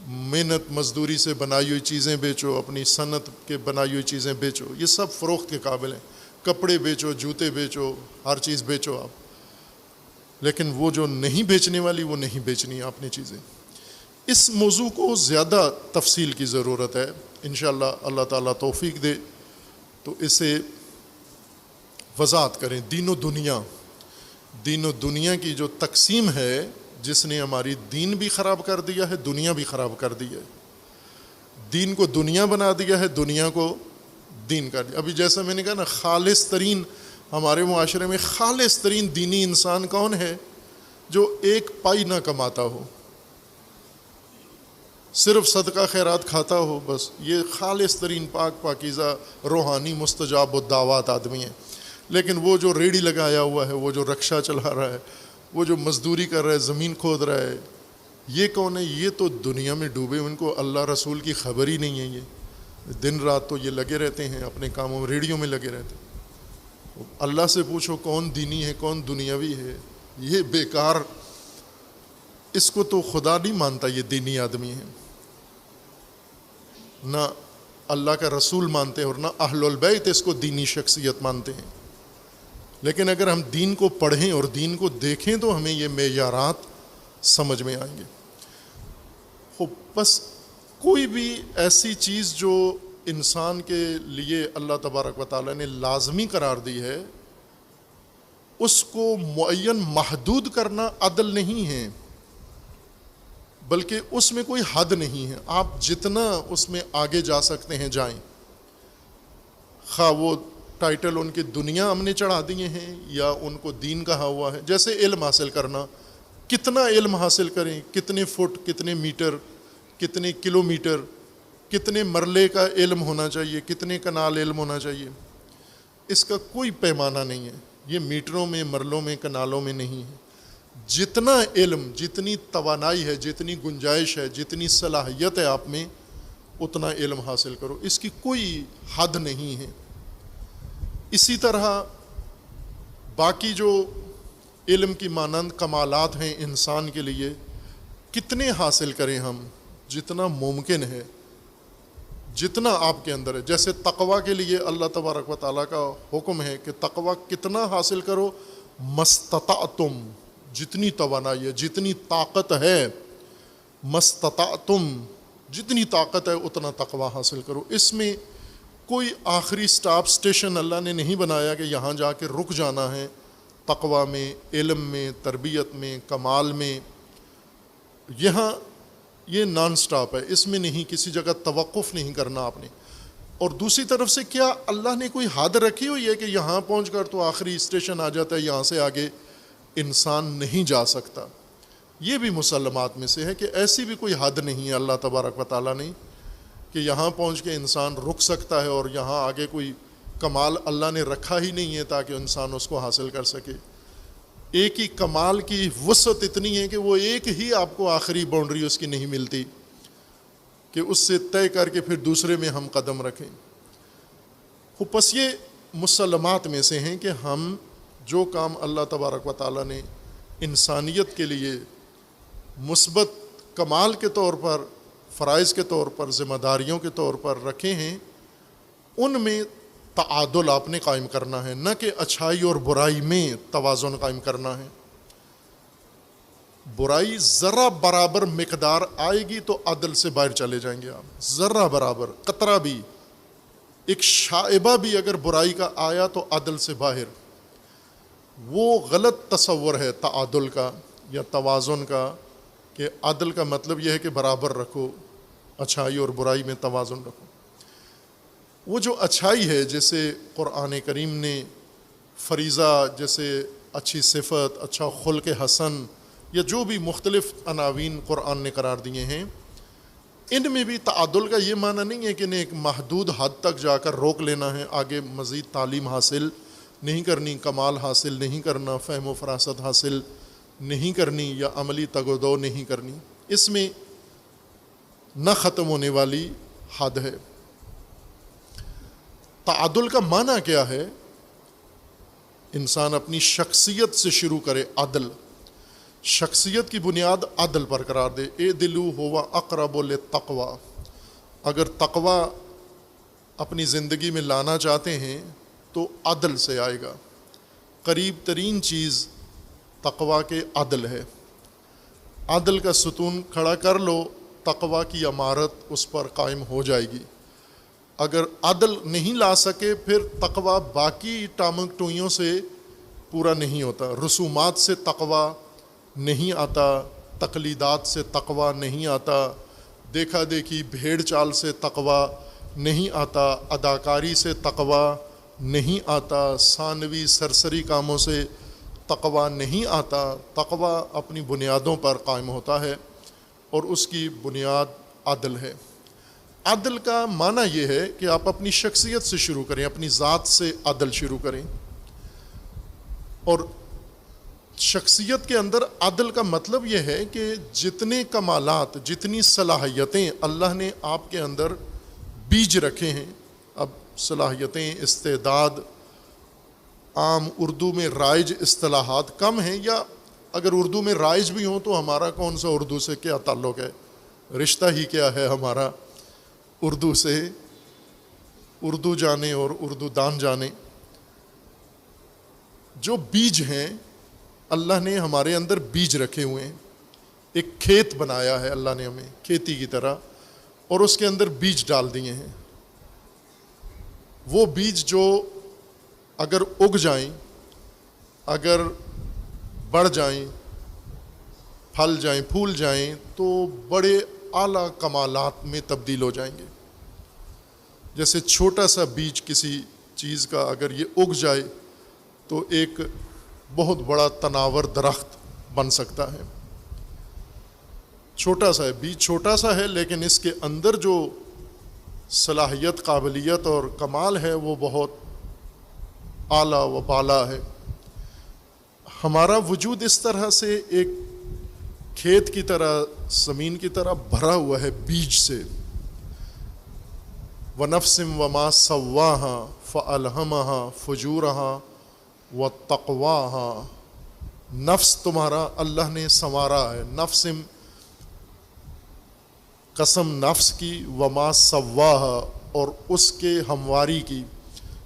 محنت مزدوری سے بنائی ہوئی چیزیں بیچو، اپنی صنعت کے بنائی ہوئی چیزیں بیچو. یہ سب فروخت کے قابل ہیں. کپڑے بیچو، جوتے بیچو، ہر چیز بیچو آپ. لیکن وہ جو نہیں بیچنے والی، وہ نہیں بیچنی آپ نے چیزیں. اس موضوع کو زیادہ تفصیل کی ضرورت ہے. انشاءاللہ اللہ تعالیٰ توفیق دے تو اسے وضاحت کریں. دین و دنیا کی جو تقسیم ہے، جس نے ہماری دین بھی خراب کر دیا ہے، دنیا بھی خراب کر دی ہے. دین کو دنیا بنا دیا ہے، دنیا کو دین کر دیا. ابھی جیسا میں نے کہا نا، خالص ترین ہمارے معاشرے میں خالص ترین دینی انسان کون ہے؟ جو ایک پائی نہ کماتا ہو، صرف صدقہ خیرات کھاتا ہو، بس. یہ خالص ترین پاک پاکیزہ روحانی مستجاب الدعوات آدمی ہے. لیکن وہ جو ریڑھی لگایا ہوا ہے، وہ جو رکشہ چلا رہا ہے، وہ جو مزدوری کر رہا ہے، زمین کھود رہا ہے، یہ کون ہے؟ یہ تو دنیا میں ڈوبے، ان کو اللہ رسول کی خبر ہی نہیں ہے. یہ دن رات تو یہ لگے رہتے ہیں اپنے کاموں میں، ریڑھیوں میں لگے رہتے ہیں. اللہ سے پوچھو کون دینی ہے، کون دنیاوی ہے؟ یہ بیکار، اس کو تو خدا نہیں مانتا یہ دینی آدمی ہے. نہ اللہ کا رسول مانتے ہیں اور نہ اہل البیت اس کو دینی شخصیت مانتے ہیں. لیکن اگر ہم دین کو پڑھیں اور دین کو دیکھیں تو ہمیں یہ معیارات سمجھ میں آئیں گے. بس کوئی بھی ایسی چیز جو انسان کے لیے اللہ تبارک و تعالیٰ نے لازمی قرار دی ہے، اس کو معین محدود کرنا عدل نہیں ہے، بلکہ اس میں کوئی حد نہیں ہے. آپ جتنا اس میں آگے جا سکتے ہیں جائیں. خواہ وہ ٹائٹل ان کی دنیا ہم نے چڑھا دیے ہیں یا ان کو دین کہا ہوا ہے. جیسے علم حاصل کرنا، کتنا علم حاصل کریں، کتنے فٹ، کتنے میٹر، کتنے کلومیٹر، کتنے مرلے کا علم ہونا چاہیے، کتنے کنال علم ہونا چاہیے، اس کا کوئی پیمانہ نہیں ہے. یہ میٹروں میں، مرلوں میں، کنالوں میں نہیں ہے. جتنا علم، جتنی توانائی ہے، جتنی گنجائش ہے، جتنی صلاحیت ہے آپ میں، اتنا علم حاصل کرو. اس کی کوئی حد نہیں ہے. اسی طرح باقی جو علم کی مانند کمالات ہیں انسان کے لیے، کتنے حاصل کریں ہم، جتنا ممکن ہے، جتنا آپ کے اندر ہے. جیسے تقویٰ کے لیے اللہ تبارک و تعالیٰ کا حکم ہے کہ تقویٰ کتنا حاصل کرو، مستطعتم، جتنی توانائی ہے، جتنی طاقت ہے، مستطعتم، جتنی طاقت ہے اتنا تقویٰ حاصل کرو. اس میں کوئی آخری سٹاپ سٹیشن اللہ نے نہیں بنایا کہ یہاں جا کے رک جانا ہے. تقویٰ میں، علم میں، تربیت میں، کمال میں. یہاں یہ نان سٹاپ ہے، اس میں نہیں کسی جگہ توقف نہیں کرنا آپ نے۔ اور دوسری طرف سے کیا اللہ نے کوئی حد رکھی ہوئی ہے کہ یہاں پہنچ کر تو آخری اسٹیشن آ جاتا ہے، یہاں سے آگے انسان نہیں جا سکتا؟ یہ بھی مسلمات میں سے ہے کہ ایسی بھی کوئی حد نہیں ہے اللہ تبارک و تعالیٰ نے کہ یہاں پہنچ کے انسان رک سکتا ہے، اور یہاں آگے کوئی کمال اللہ نے رکھا ہی نہیں ہے تاکہ انسان اس کو حاصل کر سکے۔ ایک ہی کمال کی وسعت اتنی ہے کہ وہ ایک ہی آپ کو آخری باؤنڈری اس کی نہیں ملتی کہ اس سے طے کر کے پھر دوسرے میں ہم قدم رکھیں۔ پس یہ مسلمات میں سے ہیں کہ ہم جو کام اللہ تبارک و تعالیٰ نے انسانیت کے لیے مثبت کمال کے طور پر، فرائض کے طور پر، ذمہ داریوں کے طور پر رکھے ہیں، ان میں تعادل آپ نے قائم کرنا ہے، نہ کہ اچھائی اور برائی میں توازن قائم کرنا ہے۔ برائی ذرہ برابر مقدار آئے گی تو عدل سے باہر چلے جائیں گے آپ، ذرہ برابر، قطرہ بھی، ایک شائبہ بھی اگر برائی کا آیا تو عدل سے باہر۔ وہ غلط تصور ہے تعادل کا یا توازن کا، کہ عدل کا مطلب یہ ہے کہ برابر رکھو، اچھائی اور برائی میں توازن رکھو۔ وہ جو اچھائی ہے، جیسے قرآن کریم نے فریضہ، جیسے اچھی صفت، اچھا خلق حسن، یا جو بھی مختلف عناوین قرآن نے قرار دیے ہیں، ان میں بھی تعادل کا یہ معنی نہیں ہے کہ انہیں ایک محدود حد تک جا کر روک لینا ہے، آگے مزید تعلیم حاصل نہیں کرنی، کمال حاصل نہیں کرنا، فہم و فراست حاصل نہیں کرنی، یا عملی تگ و دو نہیں کرنی۔ اس میں نہ ختم ہونے والی حد ہے۔ تعادل کا معنی کیا ہے؟ انسان اپنی شخصیت سے شروع کرے، عدل، شخصیت کی بنیاد عدل پر قرار دے۔ اعدلوا هو اقرب للتقوی، اگر تقوی اپنی زندگی میں لانا چاہتے ہیں تو عدل سے آئے گا۔ قریب ترین چیز تقوی کے عدل ہے۔ عدل کا ستون کھڑا کر لو، تقوی کی عمارت اس پر قائم ہو جائے گی۔ اگر عدل نہیں لا سکے پھر تقوی باقی ٹامک ٹوئیوں سے پورا نہیں ہوتا۔ رسومات سے تقوی نہیں آتا، تقلیدات سے تقوی نہیں آتا، دیکھا دیکھی بھیڑ چال سے تقوی نہیں آتا، اداکاری سے تقوی نہیں آتا، ثانوی سرسری کاموں سے تقوی نہیں آتا۔ تقوی اپنی بنیادوں پر قائم ہوتا ہے اور اس کی بنیاد عدل ہے۔ عدل کا معنی یہ ہے کہ آپ اپنی شخصیت سے شروع کریں، اپنی ذات سے عدل شروع کریں۔ اور شخصیت کے اندر عدل کا مطلب یہ ہے کہ جتنے کمالات، جتنی صلاحیتیں اللہ نے آپ کے اندر بیج رکھے ہیں، اب صلاحیتیں، استعداد، عام اردو میں رائج اصطلاحات کم ہیں، یا اگر اردو میں رائج بھی ہوں تو ہمارا کون سا اردو سے کیا تعلق ہے، رشتہ ہی کیا ہے ہمارا اردو سے؟ اردو جانے اور اردو دان جانے۔ جو بیج ہیں، اللہ نے ہمارے اندر بیج رکھے ہوئے ہیں، ایک کھیت بنایا ہے اللہ نے ہمیں کھیتی کی طرح، اور اس کے اندر بیج ڈال دیے ہیں۔ وہ بیج جو اگر اگ جائیں، اگر بڑھ جائیں، پھل جائیں، پھول جائیں، تو بڑے اعلیٰ کمالات میں تبدیل ہو جائیں گے۔ جیسے چھوٹا سا بیج کسی چیز کا اگر یہ اگ جائے تو ایک بہت بڑا تناور درخت بن سکتا ہے۔ چھوٹا سا ہے بیج، چھوٹا سا ہے، لیکن اس کے اندر جو صلاحیت، قابلیت اور کمال ہے وہ بہت اعلیٰ و بالا ہے۔ ہمارا وجود اس طرح سے ایک کھیت کی طرح، زمین کی طرح بھرا ہوا ہے بیج سے۔ وَنَفْسٍ وَمَا سَوَّاهَا فَأَلْهَمَهَا فُجُورَهَا وَتَقْوَاهَا۔ نفس تمہارا اللہ نے سنوارا ہے۔ نفس، قسم نفس کی، وما سواها، اور اس کے ہمواری کی،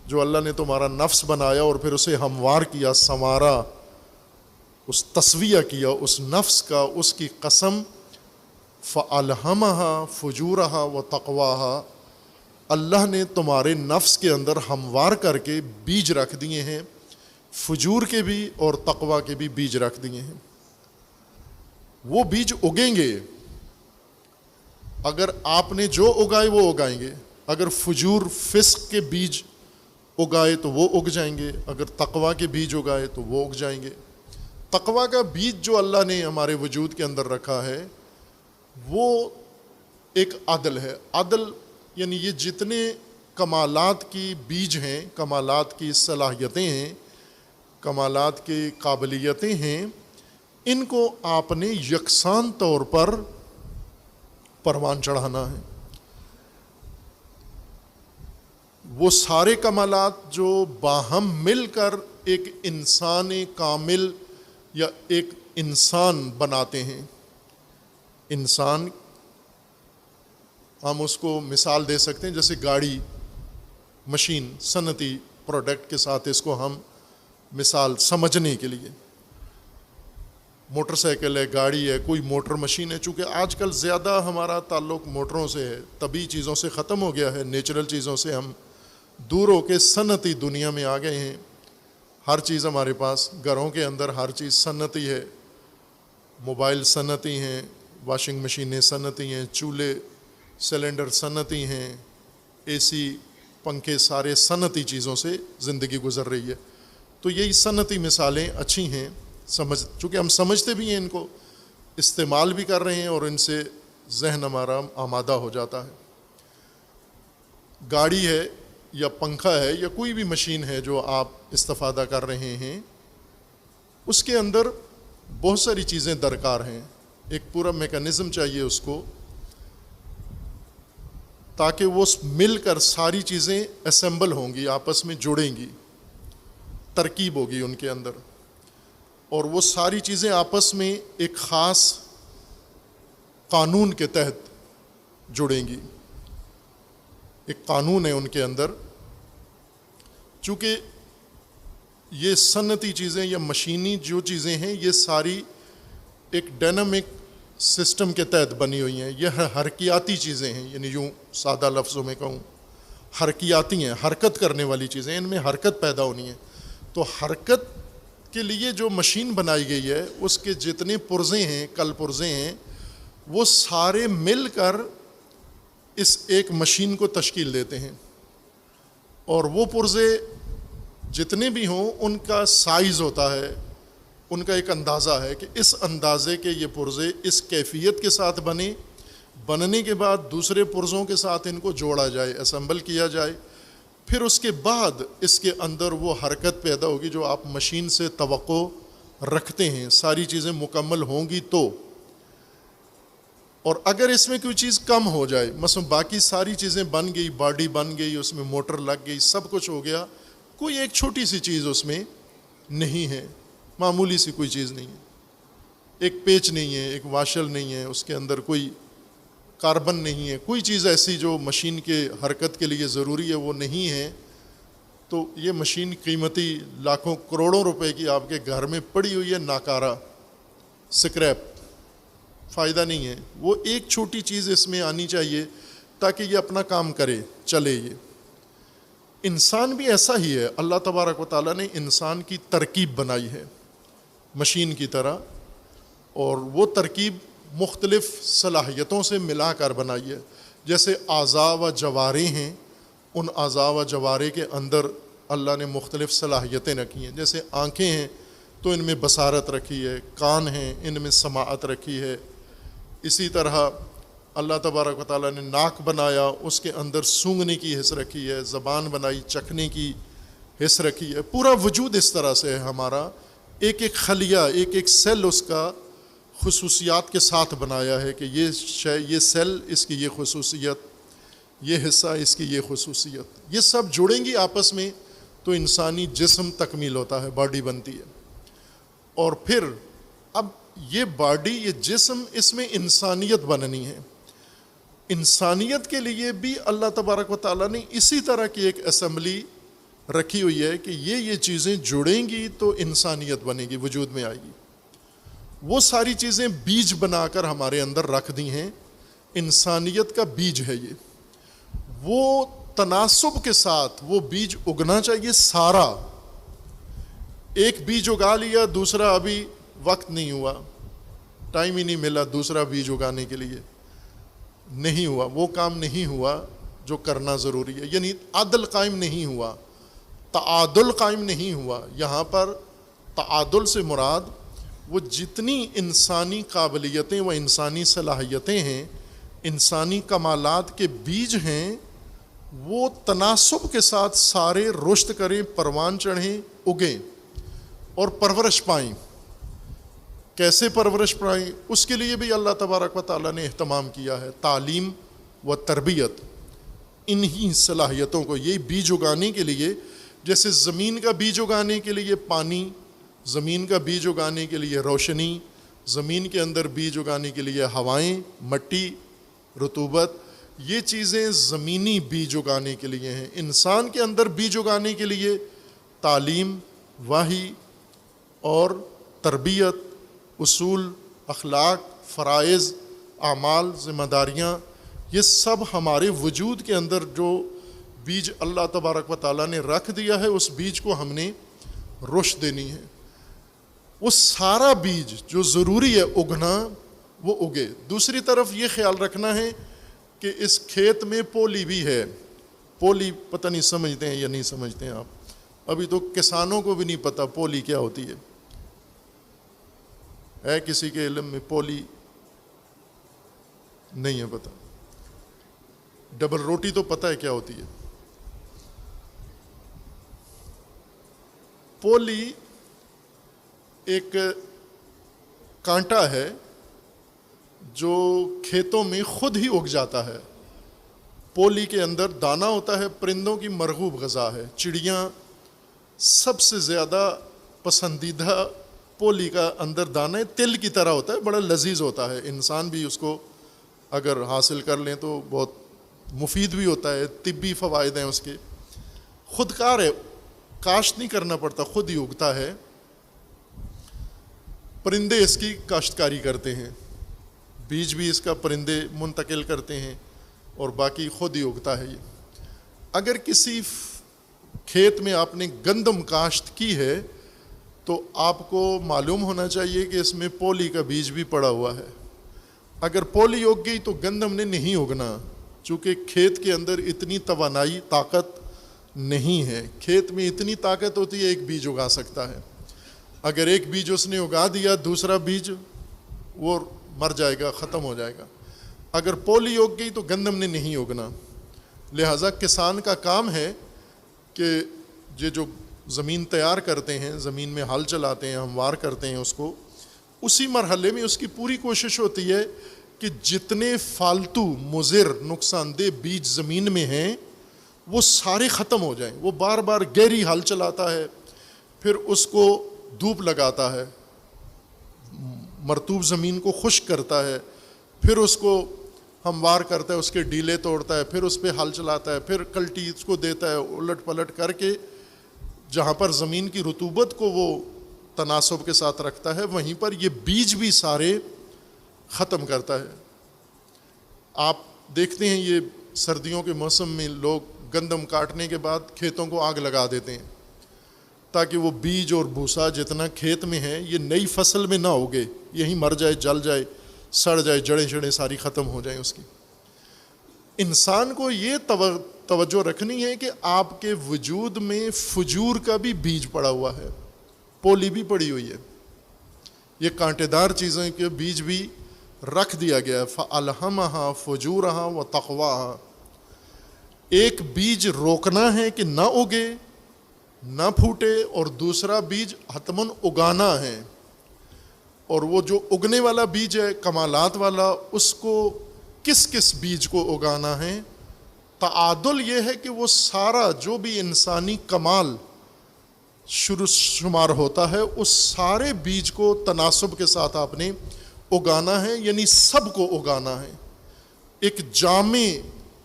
جو اللہ نے تمہارا نفس بنایا اور پھر اسے ہموار کیا، سنوارا، اس تسویہ کیا اس نفس کا، اس کی قسم۔ فَأَلْهَمَهَا فُجُورَهَا وَتَقْوَاهَا، اللہ نے تمہارے نفس کے اندر ہموار کر کے بیج رکھ دیے ہیں، فجور کے بھی اور تقوی کے بھی بیج رکھ دیے ہیں۔ وہ بیج اگیں گے، اگر آپ نے جو اگائے وہ اگائیں گے، اگر فجور فسق کے بیج اگائے تو وہ اگ جائیں گے، اگر تقویٰ کے بیج اگائے تو وہ اگ جائیں گے۔ تقویٰ کا بیج جو اللہ نے ہمارے وجود کے اندر رکھا ہے وہ ایک عدل ہے۔ عدل یعنی یہ جتنے کمالات کی بیج ہیں، کمالات کی صلاحیتیں ہیں، کمالات کی قابلیتیں ہیں، ان کو آپ نے یکساں طور پر پروان چڑھانا ہے۔ وہ سارے کمالات جو باہم مل کر ایک انسان کامل یا ایک انسان بناتے ہیں۔ انسان ہم اس کو مثال دے سکتے ہیں جیسے گاڑی، مشین، صنعتی پروڈکٹ کے ساتھ اس کو ہم مثال سمجھنے کے لیے، موٹر سائیکل ہے، گاڑی ہے، کوئی موٹر مشین ہے۔ چونکہ آج کل زیادہ ہمارا تعلق موٹروں سے ہے، طبعی چیزوں سے ختم ہو گیا ہے، نیچرل چیزوں سے ہم دور ہو کے صنعتی دنیا میں آ گئے ہیں۔ ہر چیز ہمارے پاس گھروں کے اندر ہر چیز صنعتی ہے، موبائل صنعتی ہیں، واشنگ مشینیں صنعتی ہیں، چولہے سلنڈر صنعتی ہیں، اے سی پنکھے سارے صنعتی چیزوں سے زندگی گزر رہی ہے۔ تو یہی صنعتی مثالیں اچھی ہیں، چونکہ ہم سمجھتے بھی ہیں، ان کو استعمال بھی کر رہے ہیں اور ان سے ذہن ہمارا آمادہ ہو جاتا ہے۔ گاڑی ہے یا پنکھا ہے یا کوئی بھی مشین ہے جو آپ استفادہ کر رہے ہیں، اس کے اندر بہت ساری چیزیں درکار ہیں، ایک پورا میکانزم چاہیے اس کو، تاکہ وہ مل کر ساری چیزیں اسمبل ہوں گی، آپس میں جڑیں گی، ترکیب ہوگی ان کے اندر، اور وہ ساری چیزیں آپس میں ایک خاص قانون کے تحت جڑیں گی۔ ایک قانون ہے ان کے اندر۔ چونکہ یہ صنعتی چیزیں یا مشینی جو چیزیں ہیں یہ ساری ایک ڈائنامک سسٹم کے تحت بنی ہوئی ہیں، یہ حرکیاتی چیزیں ہیں، یعنی یوں سادہ لفظوں میں کہوں حرکیاتی ہیں، حرکت کرنے والی چیزیں، ان میں حرکت پیدا ہونی ہے۔ تو حرکت کے لیے جو مشین بنائی گئی ہے اس کے جتنے پرزے ہیں، کل پرزے ہیں، وہ سارے مل کر اس ایک مشین کو تشکیل دیتے ہیں، اور وہ پرزے جتنے بھی ہوں ان کا سائز ہوتا ہے، ان کا ایک اندازہ ہے کہ اس اندازے کے یہ پرزے اس کیفیت کے ساتھ بننے کے بعد دوسرے پرزوں کے ساتھ ان کو جوڑا جائے، اسمبل کیا جائے، پھر اس کے بعد اس کے اندر وہ حرکت پیدا ہوگی جو آپ مشین سے توقع رکھتے ہیں، ساری چیزیں مکمل ہوں گی تو۔ اور اگر اس میں کوئی چیز کم ہو جائے، مثلا باقی ساری چیزیں بن گئی، باڈی بن گئی، اس میں موٹر لگ گئی، سب کچھ ہو گیا، کوئی ایک چھوٹی سی چیز اس میں نہیں ہے، معمولی سی کوئی چیز نہیں ہے، ایک پیچ نہیں ہے، ایک واشل نہیں ہے، اس کے اندر کوئی کاربن نہیں ہے، کوئی چیز ایسی جو مشین کے حرکت کے لیے ضروری ہے وہ نہیں ہے، تو یہ مشین قیمتی لاکھوں کروڑوں روپے کی آپ کے گھر میں پڑی ہوئی ہے، ناکارہ، سکریپ، فائدہ نہیں ہے۔ وہ ایک چھوٹی چیز اس میں آنی چاہیے تاکہ یہ اپنا کام کرے، چلے۔ یہ انسان بھی ایسا ہی ہے، اللہ تبارک و تعالیٰ نے انسان کی ترکیب بنائی ہے مشین کی طرح، اور وہ ترکیب مختلف صلاحیتوں سے ملا کر بنائی ہے۔ جیسے اعضاء و جوارے ہیں، ان اعضاء و جوارے کے اندر اللہ نے مختلف صلاحیتیں رکھی ہیں، جیسے آنکھیں ہیں تو ان میں بصارت رکھی ہے، کان ہیں ان میں سماعت رکھی ہے، اسی طرح اللہ تبارک و تعالیٰ نے ناک بنایا، اس کے اندر سونگھنے کی حس رکھی ہے، زبان بنائی، چکھنے کی حس رکھی ہے۔ پورا وجود اس طرح سے ہے ہمارا، ایک ایک خلیہ، ایک ایک سیل اس کا خصوصیات کے ساتھ بنایا ہے کہ یہ سیل اس کی یہ خصوصیت، یہ حصہ اس کی یہ خصوصیت، یہ سب جڑیں گی آپس میں تو انسانی جسم تکمیل ہوتا ہے، باڈی بنتی ہے۔ اور پھر اب یہ باڈی، یہ جسم، اس میں انسانیت بننی ہے۔ انسانیت کے لیے بھی اللہ تبارک و تعالیٰ نے اسی طرح کی ایک اسمبلی رکھی ہوئی ہے کہ یہ چیزیں جڑیں گی تو انسانیت بنے گی، وجود میں آئے گی۔ وہ ساری چیزیں بیج بنا کر ہمارے اندر رکھ دی ہیں، انسانیت کا بیج ہے یہ۔ وہ تناسب کے ساتھ وہ بیج اگنا چاہیے سارا، ایک بیج اگا لیا، دوسرا ابھی وقت نہیں ہوا، ٹائم ہی نہیں ملا دوسرا بیج اگانے کے لیے، نہیں ہوا، وہ کام نہیں ہوا جو کرنا ضروری ہے، یعنی عدل قائم نہیں ہوا، تعادل قائم نہیں ہوا۔ یہاں پر تعادل سے مراد وہ جتنی انسانی قابلیتیں و انسانی صلاحیتیں ہیں، انسانی کمالات کے بیج ہیں، وہ تناسب کے ساتھ سارے رشد کریں، پروان چڑھیں، اگیں اور پرورش پائیں۔ کیسے پرورش پائیں؟ اس کے لیے بھی اللہ تبارک و تعالیٰ نے اہتمام کیا ہے، تعلیم و تربیت، انہی صلاحیتوں کو، یہ بیج اگانے کے لیے، جیسے زمین کا بیج اگانے کے لیے پانی، زمین کا بیج اگانے کے لیے روشنی، زمین کے اندر بیج اگانے کے لیے ہوائیں، مٹی، رطوبت، یہ چیزیں زمینی بیج اگانے کے لیے ہیں۔ انسان کے اندر بیج اگانے کے لیے تعلیم، وحی اور تربیت، اصول، اخلاق، فرائض، اعمال، ذمہ داریاں، یہ سب ہمارے وجود کے اندر جو بیج اللہ تبارک و تعالیٰ نے رکھ دیا ہے، اس بیج کو ہم نے رشد دینی ہے۔ وہ سارا بیج جو ضروری ہے اگنا، وہ اگے۔ دوسری طرف یہ خیال رکھنا ہے کہ اس کھیت میں پولی بھی ہے۔ پولی پتہ نہیں سمجھتے ہیں یا نہیں سمجھتے ہیں آپ؟ ابھی تو کسانوں کو بھی نہیں پتہ پولی کیا ہوتی ہے کسی کے علم میں پولی نہیں ہے پتہ؟ ڈبل روٹی تو پتہ ہے کیا ہوتی ہے۔ پولی ایک کانٹا ہے جو کھیتوں میں خود ہی اگ جاتا ہے۔ پولی کے اندر دانہ ہوتا ہے، پرندوں کی مرغوب غذا ہے۔ چڑیاں سب سے زیادہ پسندیدہ پولی کا اندر دانہ تل کی طرح ہوتا ہے، بڑا لذیذ ہوتا ہے، انسان بھی اس کو اگر حاصل کر لیں تو بہت مفید بھی ہوتا ہے، طبی فوائد ہیں اس کے۔ خودکار ہے، کاشت نہیں کرنا پڑتا، خود ہی اگتا ہے۔ پرندے اس کی کاشتکاری کرتے ہیں، بیج بھی اس کا پرندے منتقل کرتے ہیں اور باقی خود ہی اگتا ہے۔ یہ اگر کسی کھیت میں آپ نے گندم کاشت کی ہے تو آپ کو معلوم ہونا چاہیے کہ اس میں پولی کا بیج بھی پڑا ہوا ہے۔ اگر پولی اگ گئی تو گندم نے نہیں اگنا، چونکہ کھیت کے اندر اتنی توانائی، طاقت نہیں ہے۔ کھیت میں اتنی طاقت ہوتی ہے ایک بیج اگا سکتا ہے، اگر ایک بیج اس نے اگا دیا، دوسرا بیج وہ مر جائے گا، ختم ہو جائے گا۔ اگر پولی اگ گئی تو گندم نے نہیں اگنا۔ لہٰذا کسان کا کام ہے کہ یہ جو زمین تیار کرتے ہیں، زمین میں ہل چلاتے ہیں، ہموار کرتے ہیں اس کو، اسی مرحلے میں اس کی پوری کوشش ہوتی ہے کہ جتنے فالتو، مضر، نقصان دہ بیج زمین میں ہیں وہ سارے ختم ہو جائیں۔ وہ بار بار گہری ہل چلاتا ہے، پھر اس کو دھوپ لگاتا ہے، مرطوب زمین کو خشک کرتا ہے، پھر اس کو ہموار کرتا ہے، اس کے ڈیلے توڑتا ہے، پھر اس پہ ہل چلاتا ہے، پھر کلٹی اس کو دیتا ہے، الٹ پلٹ کر کے جہاں پر زمین کی رطوبت کو وہ تناسب کے ساتھ رکھتا ہے، وہیں پر یہ بیج بھی سارے ختم کرتا ہے۔ آپ دیکھتے ہیں یہ سردیوں کے موسم میں لوگ گندم کاٹنے کے بعد کھیتوں کو آگ لگا دیتے ہیں تاکہ وہ بیج اور بھوسا جتنا کھیت میں ہے یہ نئی فصل میں نہ اگے، یہیں مر جائے، جل جائے، سڑ جائے، جڑیں شڑیں ساری ختم ہو جائیں اس کی۔ انسان کو یہ توجہ رکھنی ہے کہ آپ کے وجود میں فجور کا بھی بیج پڑا ہوا ہے، پولی بھی پڑی ہوئی ہے، یہ کانٹے دار چیزوں کے بیج بھی رکھ دیا گیا ہے۔ فَأَلْهَمَهَا فُجُورَهَا وَتَقْوَاهَا۔ ایک بیج روکنا ہے کہ نہ اگے، نہ پھوٹے، اور دوسرا بیج حتماً اگانا ہے۔ اور وہ جو اگنے والا بیج ہے، کمالات والا، اس کو کس کس بیج کو اگانا ہے؟ تعادل یہ ہے کہ وہ سارا جو بھی انسانی کمال شروع شمار ہوتا ہے اس سارے بیج کو تناسب کے ساتھ آپ نے اگانا ہے، یعنی سب کو اگانا ہے۔ ایک جامع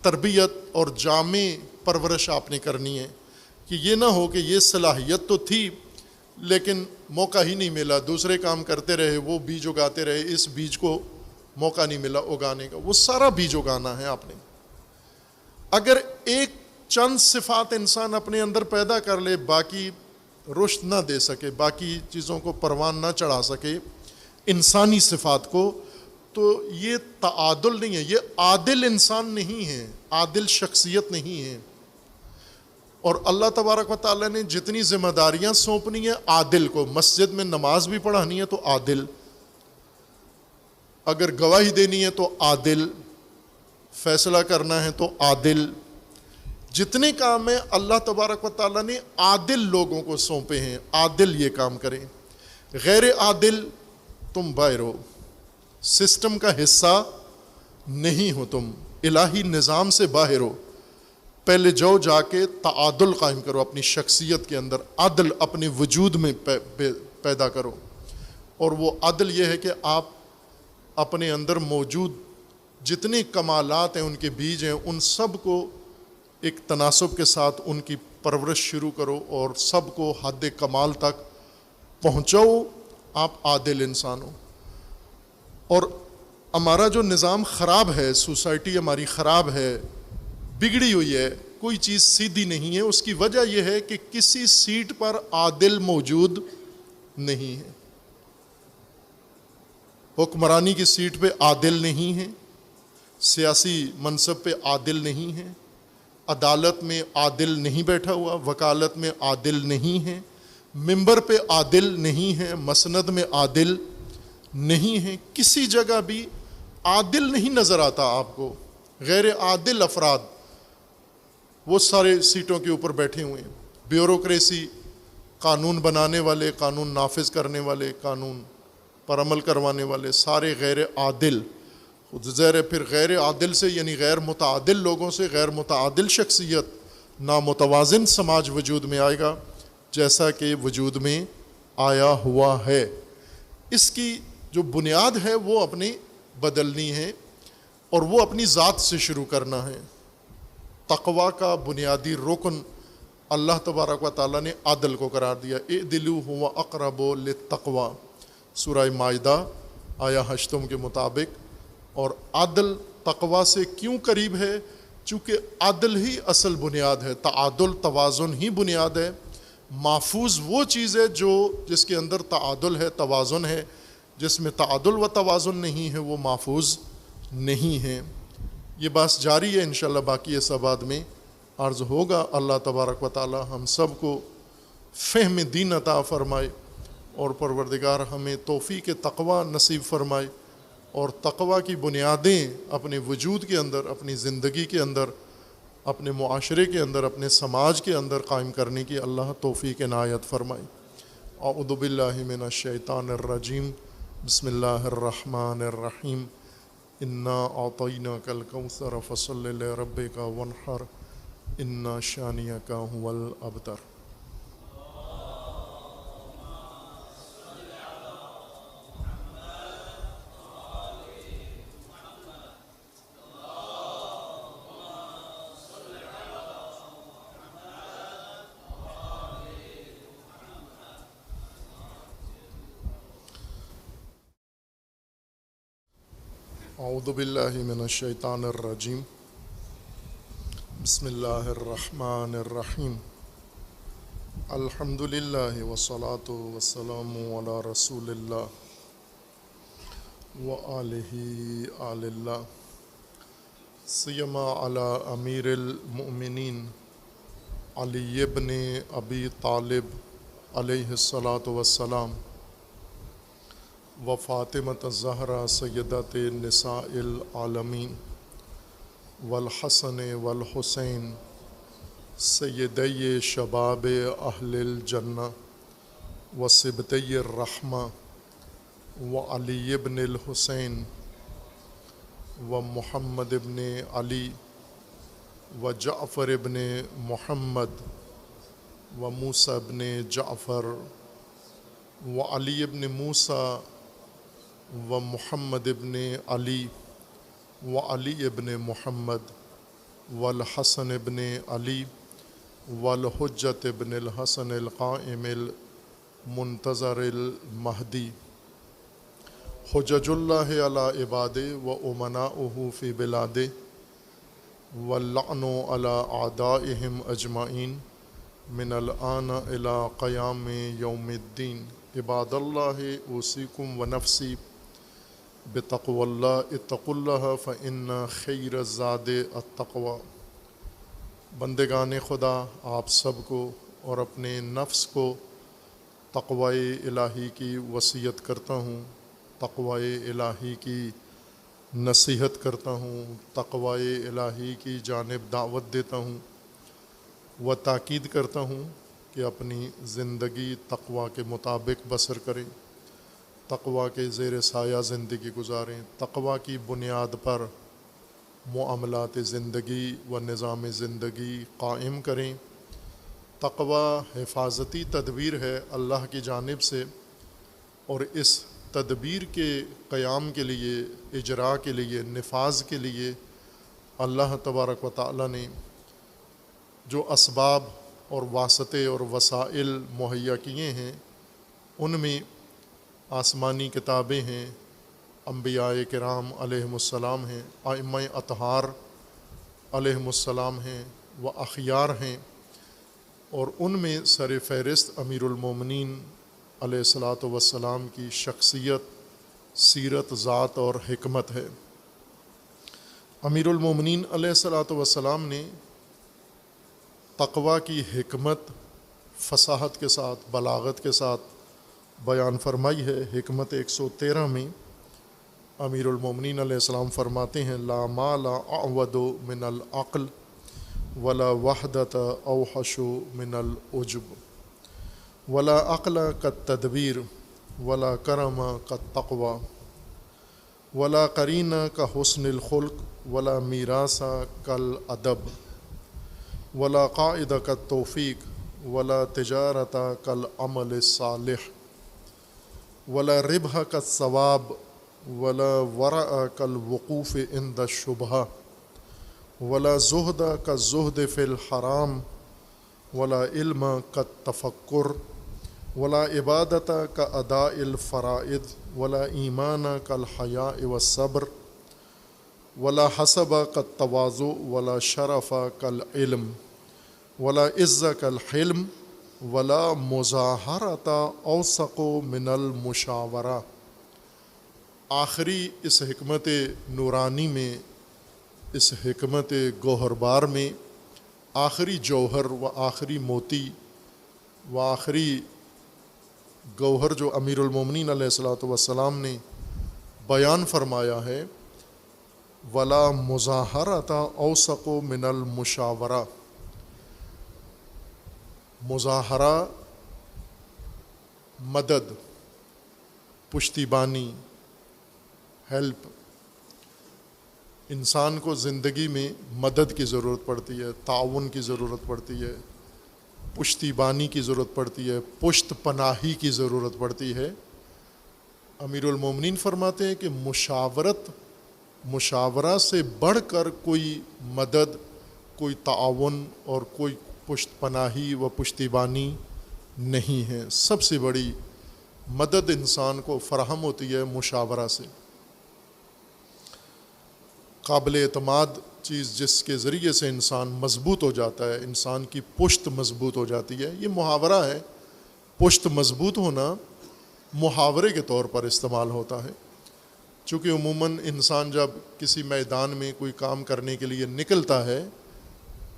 تربیت اور جامع پرورش آپ نے کرنی ہے کہ یہ نہ ہو کہ یہ صلاحیت تو تھی لیکن موقع ہی نہیں ملا، دوسرے کام کرتے رہے، وہ بیج اگاتے رہے، اس بیج کو موقع نہیں ملا اگانے کا۔ وہ سارا بیج اگانا ہے آپ نے۔ اگر ایک چند صفات انسان اپنے اندر پیدا کر لے، باقی رشد نہ دے سکے، باقی چیزوں کو پروان نہ چڑھا سکے، انسانی صفات کو، تو یہ تعادل نہیں ہے، یہ عادل انسان نہیں ہے، عادل شخصیت نہیں ہے۔ اور اللہ تبارک و تعالیٰ نے جتنی ذمہ داریاں سونپنی ہیں عادل کو، مسجد میں نماز بھی پڑھانی ہے تو عادل، اگر گواہی دینی ہے تو عادل، فیصلہ کرنا ہے تو عادل، جتنے کام ہیں اللہ تبارک و تعالیٰ نے عادل لوگوں کو سونپے ہیں، عادل یہ کام کریں۔ غیر عادل تم باہر ہو، سسٹم کا حصہ نہیں ہو، تم الہی نظام سے باہر ہو۔ پہلے جاؤ جا کے تعادل قائم کرو اپنی شخصیت کے اندر، عدل اپنے وجود میں پیدا کرو۔ اور وہ عدل یہ ہے کہ آپ اپنے اندر موجود جتنے کمالات ہیں، ان کے بیج ہیں، ان سب کو ایک تناسب کے ساتھ ان کی پرورش شروع کرو اور سب کو حد کمال تک پہنچاؤ، آپ عادل انسان ہو۔ اور ہمارا جو نظام خراب ہے، سوسائٹی ہماری خراب ہے، بگڑی ہوئی ہے، کوئی چیز سیدھی نہیں ہے، اس کی وجہ یہ ہے کہ کسی سیٹ پر عادل موجود نہیں ہے۔ حکمرانی کی سیٹ پہ عادل نہیں ہے، سیاسی منصب پہ عادل نہیں ہے، عدالت میں عادل نہیں بیٹھا ہوا، وکالت میں عادل نہیں ہے، ممبر پہ عادل نہیں ہے، مسند میں عادل نہیں ہے، کسی جگہ بھی عادل نہیں نظر آتا آپ کو۔ غیر عادل افراد وہ سارے سیٹوں کے اوپر بیٹھے ہوئے ہیں۔ بیوروکریسی، قانون بنانے والے، قانون نافذ کرنے والے، قانون پر عمل کروانے والے، سارے غیر عادل۔ ظاہر ہے پھر غیر عادل سے یعنی غیر متعادل لوگوں سے غیر متعادل شخصیت، نامتوازن سماج وجود میں آئے گا، جیسا کہ وجود میں آیا ہوا ہے۔ اس کی جو بنیاد ہے وہ اپنی بدلنی ہے، اور وہ اپنی ذات سے شروع کرنا ہے۔ تقوی کا بنیادی رکن اللہ تبارک و تعالیٰ نے عدل کو قرار دیا، اعدلوا هو اقرب للتقوی، سورہ مائدہ آیا 8 کے مطابق۔ اور عدل تقوی سے کیوں قریب ہے؟ چونکہ عدل ہی اصل بنیاد ہے، تعادل توازن ہی بنیاد ہے۔ محفوظ وہ چیز ہے جو جس کے اندر تعادل ہے، توازن ہے، جس میں تعادل و توازن نہیں ہے وہ محفوظ نہیں ہے۔ یہ بات جاری ہے، انشاءاللہ باقی یہ سب بعد میں عرض ہوگا۔ اللہ تبارک و تعالی ہم سب کو فہم دین عطا فرمائے، اور پروردگار ہمیں توفیق تقوی نصیب فرمائے، اور تقوی کی بنیادیں اپنے وجود کے اندر، اپنی زندگی کے اندر، اپنے معاشرے کے اندر، اپنے سماج کے اندر قائم کرنے کی اللہ توفیق عنایت فرمائے۔ اعوذ باللہ من الشیطان الرجیم، بسم اللہ الرحمن الرحیم، انا اعطیناک الکوثر فصل لربک وانحر ان شانئک هو الابتر۔ اعوذ باللہ من الشیطان الرجیم، بسم اللہ الرحمن الرحیم، الحمد للہ والصلاة والسلام علی رسول اللہ وآلہ آل اللہ، سیما علی امیر المؤمنین علی ابن ابی طالب علیہ الصلاۃ والسلام، و فاطمۃ الزہرا سیدۃ نساء العالمین، والحسن والحسین سیدی شباب اہل الجنہ، و سبطی الرحمہ، و علی ابن الحسین، و محمد ابن علی، و جعفر ابن محمد، و موسیٰ ابن جعفر، و علی ابن موسیٰ، و محمد ابن علی، و علی ابن محمد، والحسن ابن علی، والحجت ابن الحسن القائم المنتظر المہدی، حجج اللہ علی عباد و امناؤہ فی بلاد، واللعن علی اعدائہم اجمعین من الآن الی قیام یوم الدین۔ عباد اللہ اوصیکم و نفسی بتقوى اللہ اتقوا اللہ فإن خیر الزاد التقوی۔ بندگان خدا، آپ سب کو اور اپنے نفس کو تقوی الہی کی وصیت کرتا ہوں، تقوی الہی کی نصیحت کرتا ہوں، تقوی الہی کی جانب دعوت دیتا ہوں و تاکید کرتا ہوں کہ اپنی زندگی تقوی کے مطابق بسر کریں، تقوی کے زیر سایہ زندگی گزاریں، تقوی کی بنیاد پر معاملات زندگی و نظام زندگی قائم کریں۔ تقوی حفاظتی تدبیر ہے اللہ کی جانب سے، اور اس تدبیر کے قیام کے لیے، اجراء کے لیے، نفاذ کے لیے اللہ تبارک و تعالی نے جو اسباب اور واسطے اور وسائل مہیا کیے ہیں، ان میں آسمانی کتابیں ہیں، انبیاء کرام علیہم السلام ہیں، ائمہ اطہار علیہم السلام ہیں و اخیار ہیں، اور ان میں سر فہرست امیر المومنین علیہ الصلاۃ والسلام کی شخصیت، سیرت، ذات اور حکمت ہے۔ امیر المومنین علیہ الصلاۃ والسلام نے تقوی کی حکمت فصاحت کے ساتھ، بلاغت کے ساتھ بیان فرمائی ہے۔ حکمت 113 میں امیر المومنین علیہ السلام فرماتے ہیں: لا مال اعود من العقل ولا وحدت اوحش من العجب ولا عقل کالتدبیر ولا کرم کالتقوی ولا قرین کحسن الخلق ولا میراث کالادب ولا قائد کالتوفیق ولا تجارت کالعمل الصالح ولا ربح کالثواب ولا ورع کالوقوف عند الشبہہ ولا زہد کالزہد فی الحرام ولا علم کالتفکر ولا عبادت کاداء الفرائض ولا ایمان کالحیاء والصبر ولا حسب کالتواضع ولا شرف کالعلم ولا عز کالحلم ولا مظاہرۃ اوثق من المشاورہ۔ آخری اس حکمت نورانی میں، اس حکمت گوہر بار میں، آخری جوہر و آخری موتی و آخری گوہر جو امیر المومنین علیہ الصلاۃ والسلام نے بیان فرمایا ہے، ولا مظاہرۃ اوثق من المشاورہ۔ مظاہرہ مدد، پشتیبانی، ہیلپ۔ انسان کو زندگی میں مدد کی ضرورت پڑتی ہے، تعاون کی ضرورت پڑتی ہے، پشتیبانی کی ضرورت پڑتی ہے، پشت پناہی کی ضرورت پڑتی ہے۔ امیر المومنین فرماتے ہیں کہ مشاورہ سے بڑھ کر کوئی مدد، کوئی تعاون اور کوئی پشت پناہی و پشتیبانی نہیں ہے۔ سب سے بڑی مدد انسان کو فراہم ہوتی ہے مشاورہ سے۔ قابل اعتماد چیز جس کے ذریعے سے انسان مضبوط ہو جاتا ہے، انسان کی پشت مضبوط ہو جاتی ہے، یہ محاورہ ہے۔ پشت مضبوط ہونا محاورے کے طور پر استعمال ہوتا ہے، چونکہ عموماً انسان جب کسی میدان میں کوئی کام کرنے کے لیے نکلتا ہے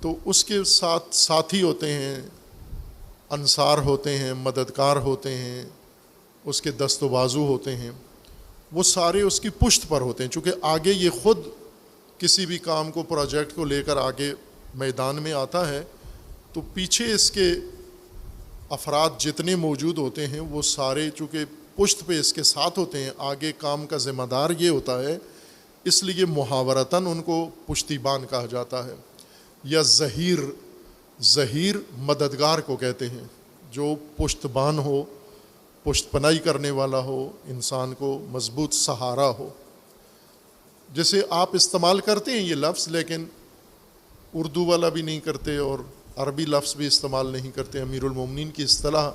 تو اس کے ساتھ ساتھی ہوتے ہیں، انصار ہوتے ہیں، مددگار ہوتے ہیں، اس کے دست و بازو ہوتے ہیں، وہ سارے اس کی پشت پر ہوتے ہیں۔ چونکہ آگے یہ خود کسی بھی کام کو، پروجیکٹ کو لے کر آگے میدان میں آتا ہے، تو پیچھے اس کے افراد جتنے موجود ہوتے ہیں وہ سارے چونکہ پشت پہ اس کے ساتھ ہوتے ہیں، آگے کام کا ذمہ دار یہ ہوتا ہے، اس لیے محاورتاً ان کو پشتیبان کہا جاتا ہے، یا ظہیر مددگار کو کہتے ہیں، جو پشتبان ہو، پشت پناہی کرنے والا ہو، انسان کو مضبوط سہارا ہو۔ جیسے آپ استعمال کرتے ہیں یہ لفظ، لیکن اردو والا بھی نہیں کرتے اور عربی لفظ بھی استعمال نہیں کرتے، امیر المومنین کی اصطلاح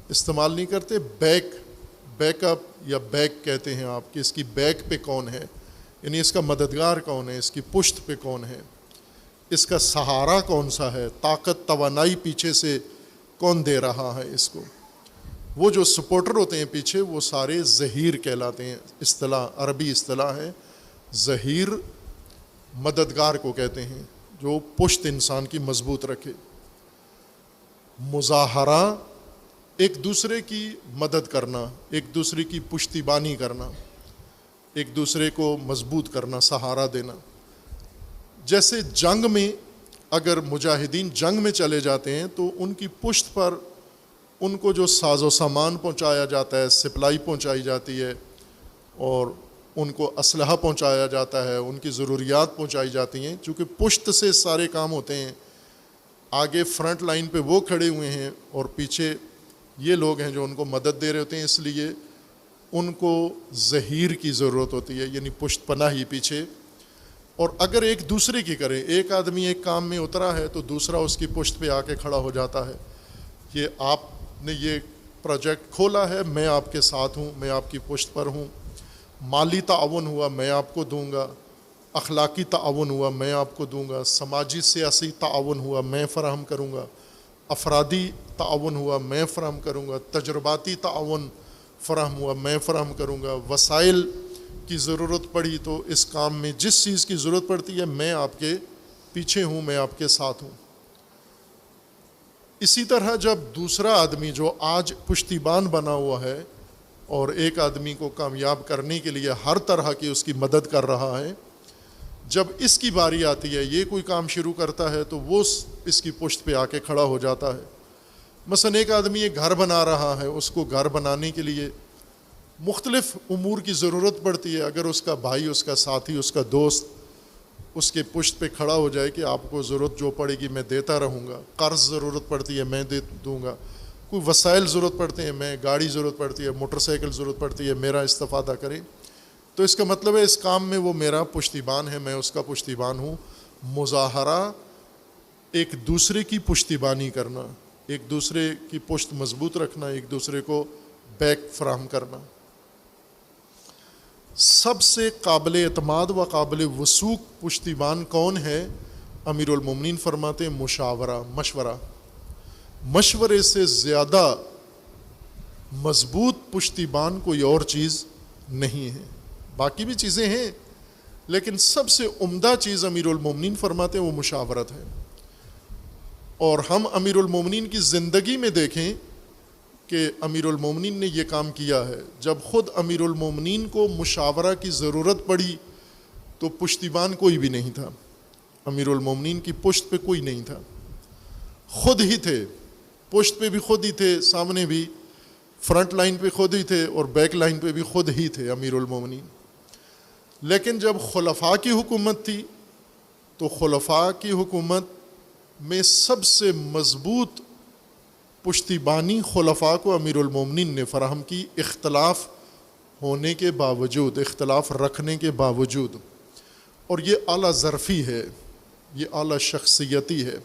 استعمال نہیں کرتے۔ بیک اپ یا بیک کہتے ہیں آپ، کہ اس کی بیک پہ کون ہے، یعنی اس کا مددگار کون ہے، اس کی پشت پہ کون ہے، اس کا سہارا کون سا ہے، طاقت توانائی پیچھے سے کون دے رہا ہے اس کو۔ وہ جو سپورٹر ہوتے ہیں پیچھے وہ سارے ظہیر کہلاتے ہیں. اصطلاح عربی اصطلاح ہے. ظہیر مددگار کو کہتے ہیں جو پشت انسان کی مضبوط رکھے. مظاہرہ ایک دوسرے کی مدد کرنا, ایک دوسرے کی پشتیبانی کرنا, ایک دوسرے کو مضبوط کرنا, سہارا دینا. جیسے جنگ میں اگر مجاہدین جنگ میں چلے جاتے ہیں تو ان کی پشت پر ان کو جو ساز و سامان پہنچایا جاتا ہے, سپلائی پہنچائی جاتی ہے اور ان کو اسلحہ پہنچایا جاتا ہے, ان کی ضروریات پہنچائی جاتی ہیں. چونکہ پشت سے سارے کام ہوتے ہیں, آگے فرنٹ لائن پہ وہ کھڑے ہوئے ہیں اور پیچھے یہ لوگ ہیں جو ان کو مدد دے رہے ہوتے ہیں, اس لیے ان کو ظہیر کی ضرورت ہوتی ہے, یعنی پشت پناہی پیچھے. اور اگر ایک دوسرے کی کریں, ایک آدمی ایک کام میں اترا ہے تو دوسرا اس کی پشت پہ آ کے کھڑا ہو جاتا ہے. یہ آپ نے یہ پروجیکٹ کھولا ہے, میں آپ کے ساتھ ہوں, میں آپ کی پشت پر ہوں. مالی تعاون ہوا, میں آپ کو دوں گا. اخلاقی تعاون ہوا, میں آپ کو دوں گا. سماجی سیاسی تعاون ہوا, میں فراہم کروں گا. افرادی تعاون ہوا, میں فراہم کروں گا. تجرباتی تعاون فراہم ہوا, میں فراہم کروں گا. وسائل کی ضرورت پڑی تو اس کام میں جس چیز کی ضرورت پڑتی ہے میں آپ کے پیچھے ہوں, میں آپ کے ساتھ ہوں. اسی طرح جب دوسرا آدمی جو آج پشتیبان بنا ہوا ہے اور ایک آدمی کو کامیاب کرنے کے لیے ہر طرح کی اس کی مدد کر رہا ہے, جب اس کی باری آتی ہے, یہ کوئی کام شروع کرتا ہے تو وہ اس کی پشت پہ آ کے کھڑا ہو جاتا ہے. مثلا ایک آدمی ایک گھر بنا رہا ہے, اس کو گھر بنانے کے لیے مختلف امور کی ضرورت پڑتی ہے. اگر اس کا بھائی, اس کا ساتھی, اس کا دوست اس کے پشت پہ کھڑا ہو جائے کہ آپ کو ضرورت جو پڑے گی میں دیتا رہوں گا, قرض ضرورت پڑتی ہے میں دے دوں گا, کوئی وسائل ضرورت پڑتے ہیں, میں گاڑی ضرورت پڑتی ہے, موٹر سائیکل ضرورت پڑتی ہے, میرا استفادہ کریں, تو اس کا مطلب ہے اس کام میں وہ میرا پشتیبان ہے, میں اس کا پشتیبان ہوں. مظاہرہ ایک دوسرے کی پشتیبانی کرنا, ایک دوسرے کی پشت مضبوط رکھنا, ایک دوسرے کو بیک فراہم کرنا. سب سے قابل اعتماد و قابل وثوق پشتیبان کون ہے؟ امیر المومنین فرماتے ہیں مشاورہ, مشورہ. مشورے سے زیادہ مضبوط پشتیبان کوئی اور چیز نہیں ہے. باقی بھی چیزیں ہیں لیکن سب سے عمدہ چیز امیر المومنین فرماتے ہیں وہ مشاورت ہے. اور ہم امیر المومنین کی زندگی میں دیکھیں کہ امیر المومنین نے یہ کام کیا ہے. جب خود امیر المومنین کو مشاورہ کی ضرورت پڑی تو پشتیبان کوئی بھی نہیں تھا, امیر المومنین کی پشت پہ کوئی نہیں تھا, خود ہی تھے, پشت پہ بھی خود ہی تھے, سامنے بھی فرنٹ لائن پہ خود ہی تھے اور بیک لائن پہ بھی خود ہی تھے امیر المومنین. لیکن جب خلفاء کی حکومت تھی تو خلفاء کی حکومت میں سب سے مضبوط پشتیبانی خلفاء کو امیر المومنین نے فراہم کی, اختلاف ہونے کے باوجود, اختلاف رکھنے کے باوجود. اور یہ اعلیٰ ظرفی ہے, یہ اعلیٰ شخصیتی ہے.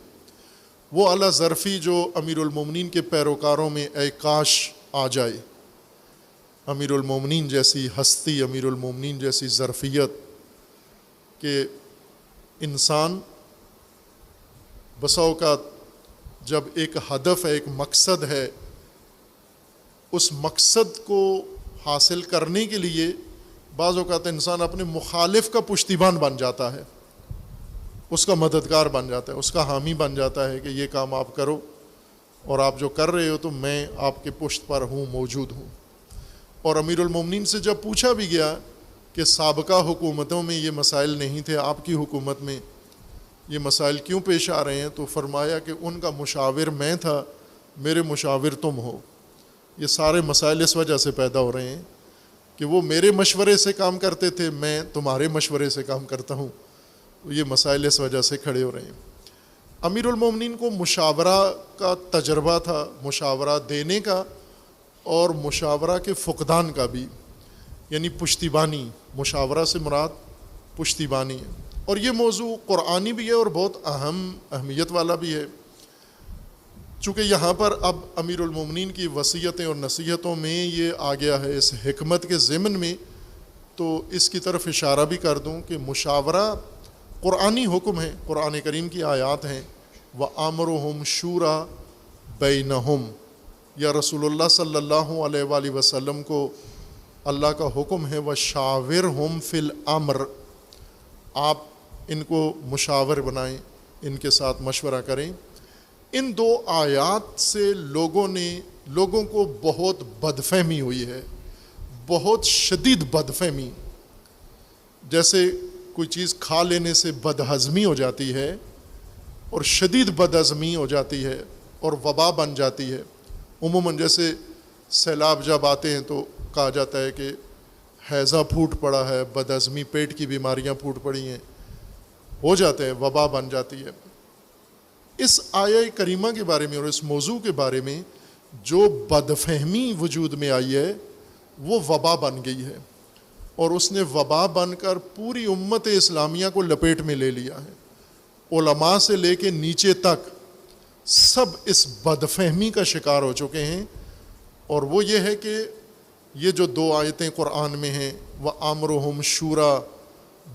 وہ اعلیٰ ظرفی جو امیر المومنین کے پیروکاروں میں اے کاش آ جائے. امیر المومنین جیسی ہستی, امیر المومنین جیسی ظرفیت کہ انسان بسا اوقات جب ایک ہدف ہے, ایک مقصد ہے, اس مقصد کو حاصل کرنے کے لیے بعض اوقات انسان اپنے مخالف کا پشتیبان بن جاتا ہے, اس کا مددگار بن جاتا ہے, اس کا حامی بن جاتا ہے کہ یہ کام آپ کرو اور آپ جو کر رہے ہو تو میں آپ کے پشت پر ہوں, موجود ہوں. اور امیر المومنین سے جب پوچھا بھی گیا کہ سابقہ حکومتوں میں یہ مسائل نہیں تھے, آپ کی حکومت میں یہ مسائل کیوں پیش آ رہے ہیں, تو فرمایا کہ ان کا مشاور میں تھا, میرے مشاور تم ہو. یہ سارے مسائل اس وجہ سے پیدا ہو رہے ہیں کہ وہ میرے مشورے سے کام کرتے تھے, میں تمہارے مشورے سے کام کرتا ہوں, یہ مسائل اس وجہ سے کھڑے ہو رہے ہیں. امیر المومنین کو مشاورہ کا تجربہ تھا, مشاورہ دینے کا اور مشاورہ کے فقدان کا بھی, یعنی پشتیبانی. مشاورہ سے مراد پشتیبانی ہے. اور یہ موضوع قرآنی بھی ہے اور بہت اہمیت والا بھی ہے. چونکہ یہاں پر اب امیر المومنین کی وصیتیں اور نصیحتوں میں یہ آ گیا ہے اس حکمت کے ضمن میں, تو اس کی طرف اشارہ بھی کر دوں کہ مشاورہ قرآنی حکم ہے, قرآن کریم کی آیات ہیں. وَأَمْرُهُمْ شُورَى بَيْنَهُمْ, یا رسول اللہ صلی اللہ علیہ وآلہ وسلم کو اللہ کا حکم ہے وَشَاوِرْهُمْ فِي الْأَمْرِ، آپ ان کو مشاور بنائیں، ان کے ساتھ مشورہ کریں۔ ان دو آیات سے لوگوں کو بہت بدفہمی ہوئی ہے، بہت شدید بدفہمی۔ جیسے کوئی چیز کھا لینے سے بدہضمی ہو جاتی ہے اور شدید بدہضمی ہو جاتی ہے اور وبا بن جاتی ہے۔ عموماً جیسے سیلاب جب آتے ہیں تو کہا جاتا ہے کہ ہیضہ پھوٹ پڑا ہے، بدہضمی، پیٹ کی بیماریاں پھوٹ پڑی ہیں، ہو جاتے ہیں، وبا بن جاتی ہے۔ اس آیہ کریمہ کے بارے میں اور اس موضوع کے بارے میں جو بدفہمی وجود میں آئی ہے وہ وبا بن گئی ہے، اور اس نے وبا بن کر پوری امت اسلامیہ کو لپیٹ میں لے لیا ہے۔ علماء سے لے کے نیچے تک سب اس بدفہمی کا شکار ہو چکے ہیں، اور وہ یہ ہے کہ یہ جو دو آیتیں قرآن میں ہیں وَأَمْرُهُمْ شُورَى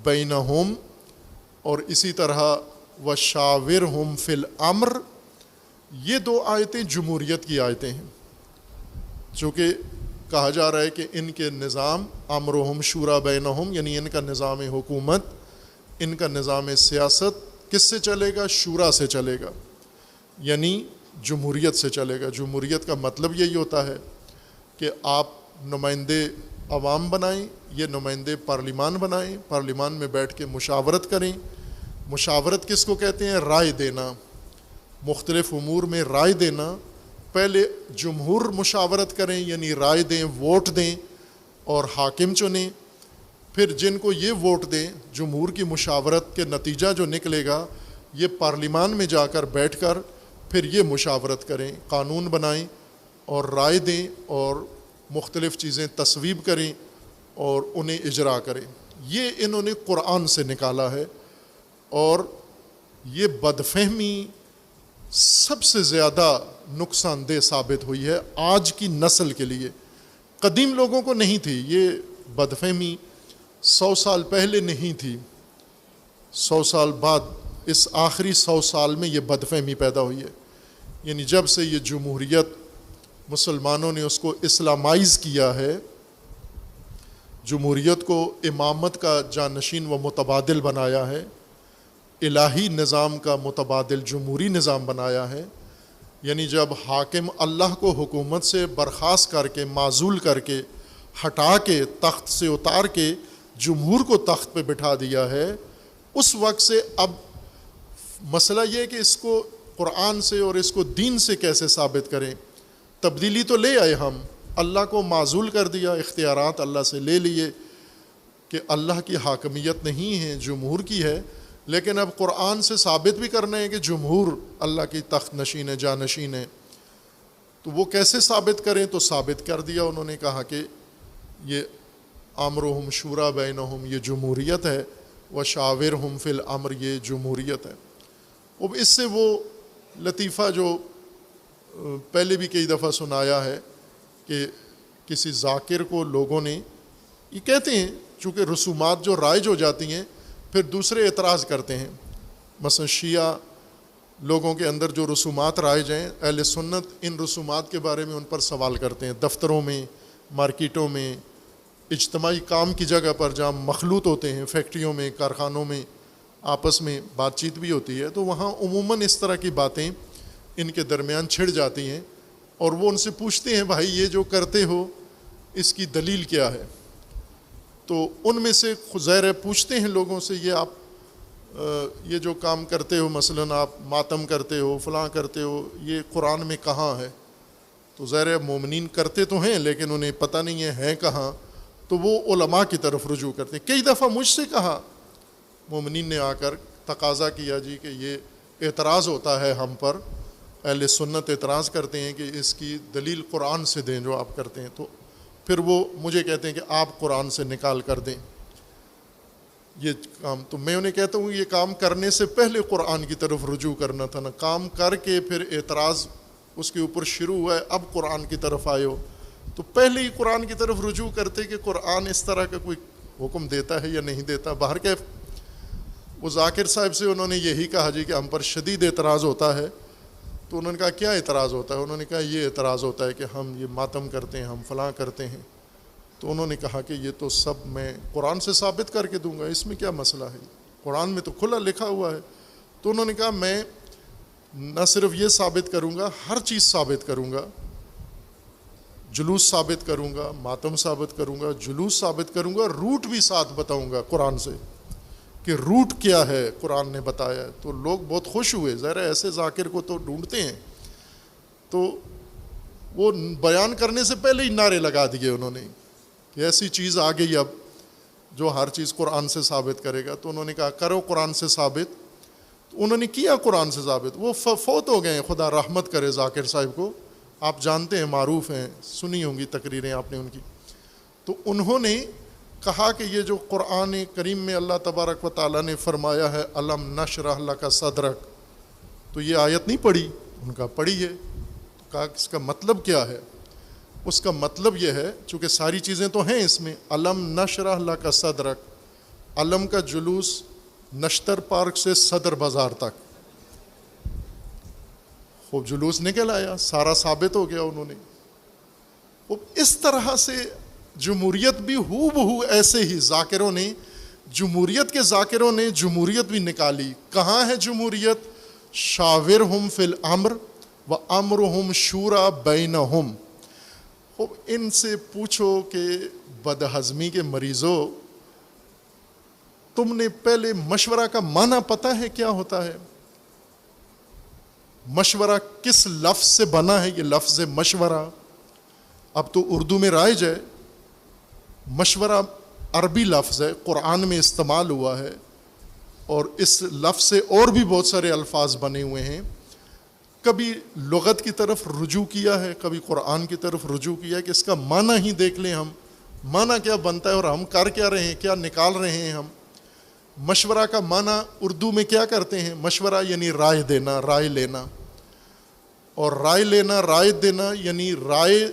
بَيْنَهُمْ، اور اسی طرح وَشَاوِرْهُمْ فِي الْأَمْرِ، یہ دو آیتیں جمہوریت کی آیتیں ہیں، چونکہ کہا جا رہا ہے کہ ان کے نظام امرہم شورا بینہم، یعنی ان کا نظام حکومت، ان کا نظام سیاست کس سے چلے گا؟ شورا سے چلے گا، یعنی جمہوریت سے چلے گا۔ جمہوریت کا مطلب یہی ہوتا ہے کہ آپ نمائندے عوام بنائیں، یہ نمائندے پارلیمان بنائیں، پارلیمان میں بیٹھ کے مشاورت کریں۔ مشاورت کس کو کہتے ہیں؟ رائے دینا، مختلف امور میں رائے دینا۔ پہلے جمہور مشاورت کریں، یعنی رائے دیں، ووٹ دیں اور حاکم چنیں، پھر جن کو یہ ووٹ دیں، جمہور کی مشاورت کے نتیجہ جو نکلے گا، یہ پارلیمان میں جا کر بیٹھ کر پھر یہ مشاورت کریں، قانون بنائیں اور رائے دیں اور مختلف چیزیں تصویب کریں اور انہیں اجرا کریں۔ یہ انہوں نے قرآن سے نکالا ہے، اور یہ بدفہمی سب سے زیادہ نقصان دہ ثابت ہوئی ہے آج کی نسل کے لیے۔ قدیم لوگوں کو نہیں تھی یہ بدفہمی، 100 سال پہلے نہیں تھی، 100 سال بعد اس آخری 100 سال میں یہ بدفہمی پیدا ہوئی ہے۔ یعنی جب سے یہ جمہوریت مسلمانوں نے اس کو اسلامائز کیا ہے، جمہوریت کو امامت کا جانشین و متبادل بنایا ہے، الہی نظام کا متبادل جمہوری نظام بنایا ہے، یعنی جب حاکم اللہ کو حکومت سے برخاست کر کے، معزول کر کے، ہٹا کے، تخت سے اتار کے جمہور کو تخت پہ بٹھا دیا ہے، اس وقت سے اب مسئلہ یہ ہے کہ اس کو قرآن سے اور اس کو دین سے کیسے ثابت کریں۔ تبدیلی تو لے آئے ہم، اللہ کو معزول کر دیا، اختیارات اللہ سے لے لیے کہ اللہ کی حاکمیت نہیں ہے، جمہور کی ہے، لیکن اب قرآن سے ثابت بھی کرنا ہے کہ جمہور اللہ کی تخت نشین ہے، جانشین ہے۔ تو وہ کیسے ثابت کریں؟ تو ثابت کر دیا، انہوں نے کہا کہ یہ امرہم شورا بینہم یہ جمہوریت ہے، وشاورہم فی الامر یہ جمہوریت ہے۔ اب اس سے وہ لطیفہ جو پہلے بھی کئی دفعہ سنایا ہے کہ کسی ذاکر کو لوگوں نے، یہ کہتے ہیں چونکہ رسومات جو رائج ہو جاتی ہیں پھر دوسرے اعتراض کرتے ہیں، مثلا شیعہ لوگوں کے اندر جو رسومات رائج ہیں، اہل سنت ان رسومات کے بارے میں ان پر سوال کرتے ہیں، دفتروں میں، مارکیٹوں میں، اجتماعی کام کی جگہ پر جہاں مخلوط ہوتے ہیں، فیکٹریوں میں، کارخانوں میں، آپس میں بات چیت بھی ہوتی ہے، تو وہاں عموماً اس طرح کی باتیں ان کے درمیان چھڑ جاتی ہیں، اور وہ ان سے پوچھتے ہیں بھائی یہ جو کرتے ہو اس کی دلیل کیا ہے؟ تو ان میں سے خزیر پوچھتے ہیں لوگوں سے، یہ آپ یہ جو کام کرتے ہو، مثلاً آپ ماتم کرتے ہو، فلاں کرتے ہو، یہ قرآن میں کہاں ہے؟ تو ظاہر مومنین کرتے تو ہیں لیکن انہیں پتہ نہیں ہے کہاں، تو وہ علماء کی طرف رجوع کرتے ہیں۔ کئی دفعہ مجھ سے کہا، مومنین نے آ کر تقاضا کیا جی کہ یہ اعتراض ہوتا ہے ہم پر، اہل سنت اعتراض کرتے ہیں کہ اس کی دلیل قرآن سے دیں جو آپ کرتے ہیں، تو پھر وہ مجھے کہتے ہیں کہ آپ قرآن سے نکال کر دیں یہ کام۔ تو میں انہیں کہتا ہوں یہ کام کرنے سے پہلے قرآن کی طرف رجوع کرنا تھا نا، کام کر کے پھر اعتراض اس کے اوپر شروع ہوا ہے، اب قرآن کی طرف آئے ہو، تو پہلے ہی قرآن کی طرف رجوع کرتے کہ قرآن اس طرح کا کوئی حکم دیتا ہے یا نہیں دیتا۔ بہرکیف وہ ذاکر صاحب سے انہوں نے یہی کہا جی کہ ہم پر شدید اعتراض ہوتا ہے تو انہوں نے کہا کیا اعتراض ہوتا ہے؟ انہوں نے کہا یہ اعتراض ہوتا ہے کہ ہم یہ ماتم کرتے ہیں، ہم فلاں کرتے ہیں۔ تو انہوں نے کہا کہ یہ تو سب میں قرآن سے ثابت کر کے دوں گا، اس میں کیا مسئلہ ہے، قرآن میں تو کھلا لکھا ہوا ہے۔ تو انہوں نے کہا میں نہ صرف یہ ثابت کروں گا، ہر چیز ثابت کروں گا، جلوس ثابت کروں گا، ماتم ثابت کروں گا، جلوس ثابت کروں گا، روٹ بھی ساتھ بتاؤں گا قرآن سے کہ روٹ کیا ہے، قرآن نے بتایا ہے۔ تو لوگ بہت خوش ہوئے، ظاہر ہے ایسے ذاکر کو تو ڈھونڈتے ہیں، تو وہ بیان کرنے سے پہلے ہی نعرے لگا دیے انہوں نے کہ ایسی چیز آ گئی اب جو ہر چیز قرآن سے ثابت کرے گا۔ تو انہوں نے کہا کرو قرآن سے ثابت۔ تو انہوں نے کیا قرآن سے ثابت، وہ فوت ہو گئے ہیں، خدا رحمت کرے ذاکر صاحب کو، آپ جانتے ہیں، معروف ہیں، سنی ہوں گی تقریریں آپ نے ان کی۔ تو انہوں نے کہا کہ یہ جو قرآن کریم میں اللہ تبارک و تعالیٰ نے فرمایا ہے الم نشرح لک صدرک، تو یہ آیت نہیں پڑھی؟ ان کا پڑھی ہے۔ تو کہا اس کا مطلب کیا ہے؟ اس کا مطلب یہ ہے، چونکہ ساری چیزیں تو ہیں اس میں، الم نشرح لک صدرک، علم کا جلوس نشتر پارک سے صدر بازار تک، خوب جلوس نکل آیا، سارا ثابت ہو گیا انہوں نے۔ اس طرح سے جمہوریت بھی ہو بہو ایسے ہی ذاکروں نے، جمہوریت کے ذاکروں نے جمہوریت بھی نکالی۔ کہاں ہے جمہوریت؟ شاورہم فی الامر وامرہم شورا بینہم۔ ان سے پوچھو کہ بدہضمی کے مریضوں، تم نے پہلے مشورہ کا معنی پتہ ہے کیا ہوتا ہے؟ مشورہ کس لفظ سے بنا ہے؟ یہ لفظ مشورہ اب تو اردو میں رائج ہے، مشورہ عربی لفظ ہے، قرآن میں استعمال ہوا ہے، اور اس لفظ سے اور بھی بہت سارے الفاظ بنے ہوئے ہیں۔ کبھی لغت کی طرف رجوع کیا ہے، کبھی قرآن کی طرف رجوع کیا ہے کہ اس کا معنی ہی دیکھ لیں ہم، معنی کیا بنتا ہے اور ہم کر کیا رہے ہیں، کیا نکال رہے ہیں ہم۔ مشورہ کا معنی اردو میں کیا کرتے ہیں؟ مشورہ یعنی رائے دینا، رائے لینا، اور رائے لینا، رائے دینا یعنی رائے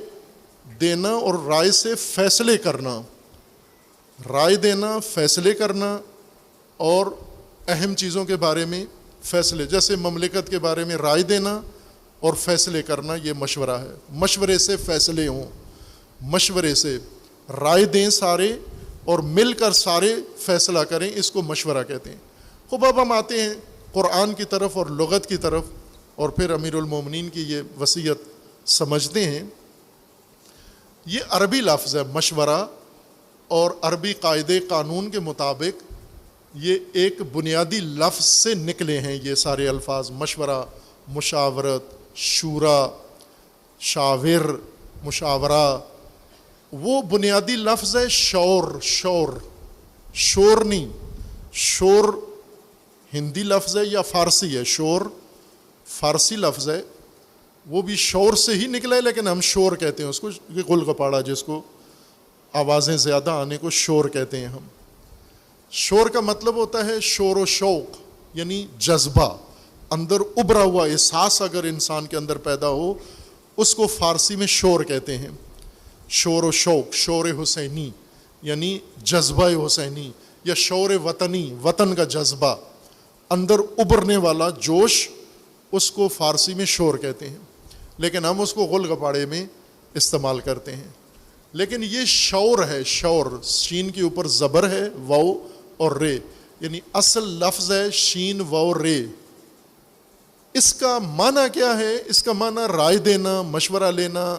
دینا اور رائے سے فیصلے کرنا، رائے دینا، فیصلے کرنا، اور اہم چیزوں کے بارے میں فیصلے، جیسے مملکت کے بارے میں رائے دینا اور فیصلے کرنا، یہ مشورہ ہے۔ مشورے سے فیصلے ہوں، مشورے سے رائے دیں سارے اور مل کر سارے فیصلہ کریں، اس کو مشورہ کہتے ہیں۔ خوب اب ہم آتے ہیں قرآن کی طرف اور لغت کی طرف، اور پھر امیر المومنین کی یہ وصیت سمجھتے ہیں۔ یہ عربی لفظ ہے مشورہ، اور عربی قاعدے قانون کے مطابق یہ ایک بنیادی لفظ سے نکلے ہیں یہ سارے الفاظ، مشورہ، مشاورت، شورا، شاور، مشاورہ۔ وہ بنیادی لفظ ہے شور، شور نہیں، شور ہندی لفظ ہے یا فارسی ہے؟ شور فارسی لفظ ہے، وہ بھی شور سے ہی نکلا ہے، لیکن ہم شور کہتے ہیں اس کو، گل گپاڑا جس کو آوازیں زیادہ آنے کو شور کہتے ہیں ہم۔ شور کا مطلب ہوتا ہے شور و شوق، یعنی جذبہ، اندر ابھرا ہوا احساس اگر انسان کے اندر پیدا ہو، اس کو فارسی میں شور کہتے ہیں۔ شور و شوق، شور حسینی یعنی جذبہ حسینی، یا شور وطنی، وطن کا جذبہ، اندر ابھرنے والا جوش، اس کو فارسی میں شور کہتے ہیں، لیکن ہم اس کو غل گپاڑے میں استعمال کرتے ہیں۔ لیکن یہ شور ہے، شور، شین کے اوپر زبر ہے، واو اور رے، یعنی اصل لفظ ہے شین واو رے۔ اس کا معنی کیا ہے؟ اس کا معنی رائے دینا، مشورہ لینا،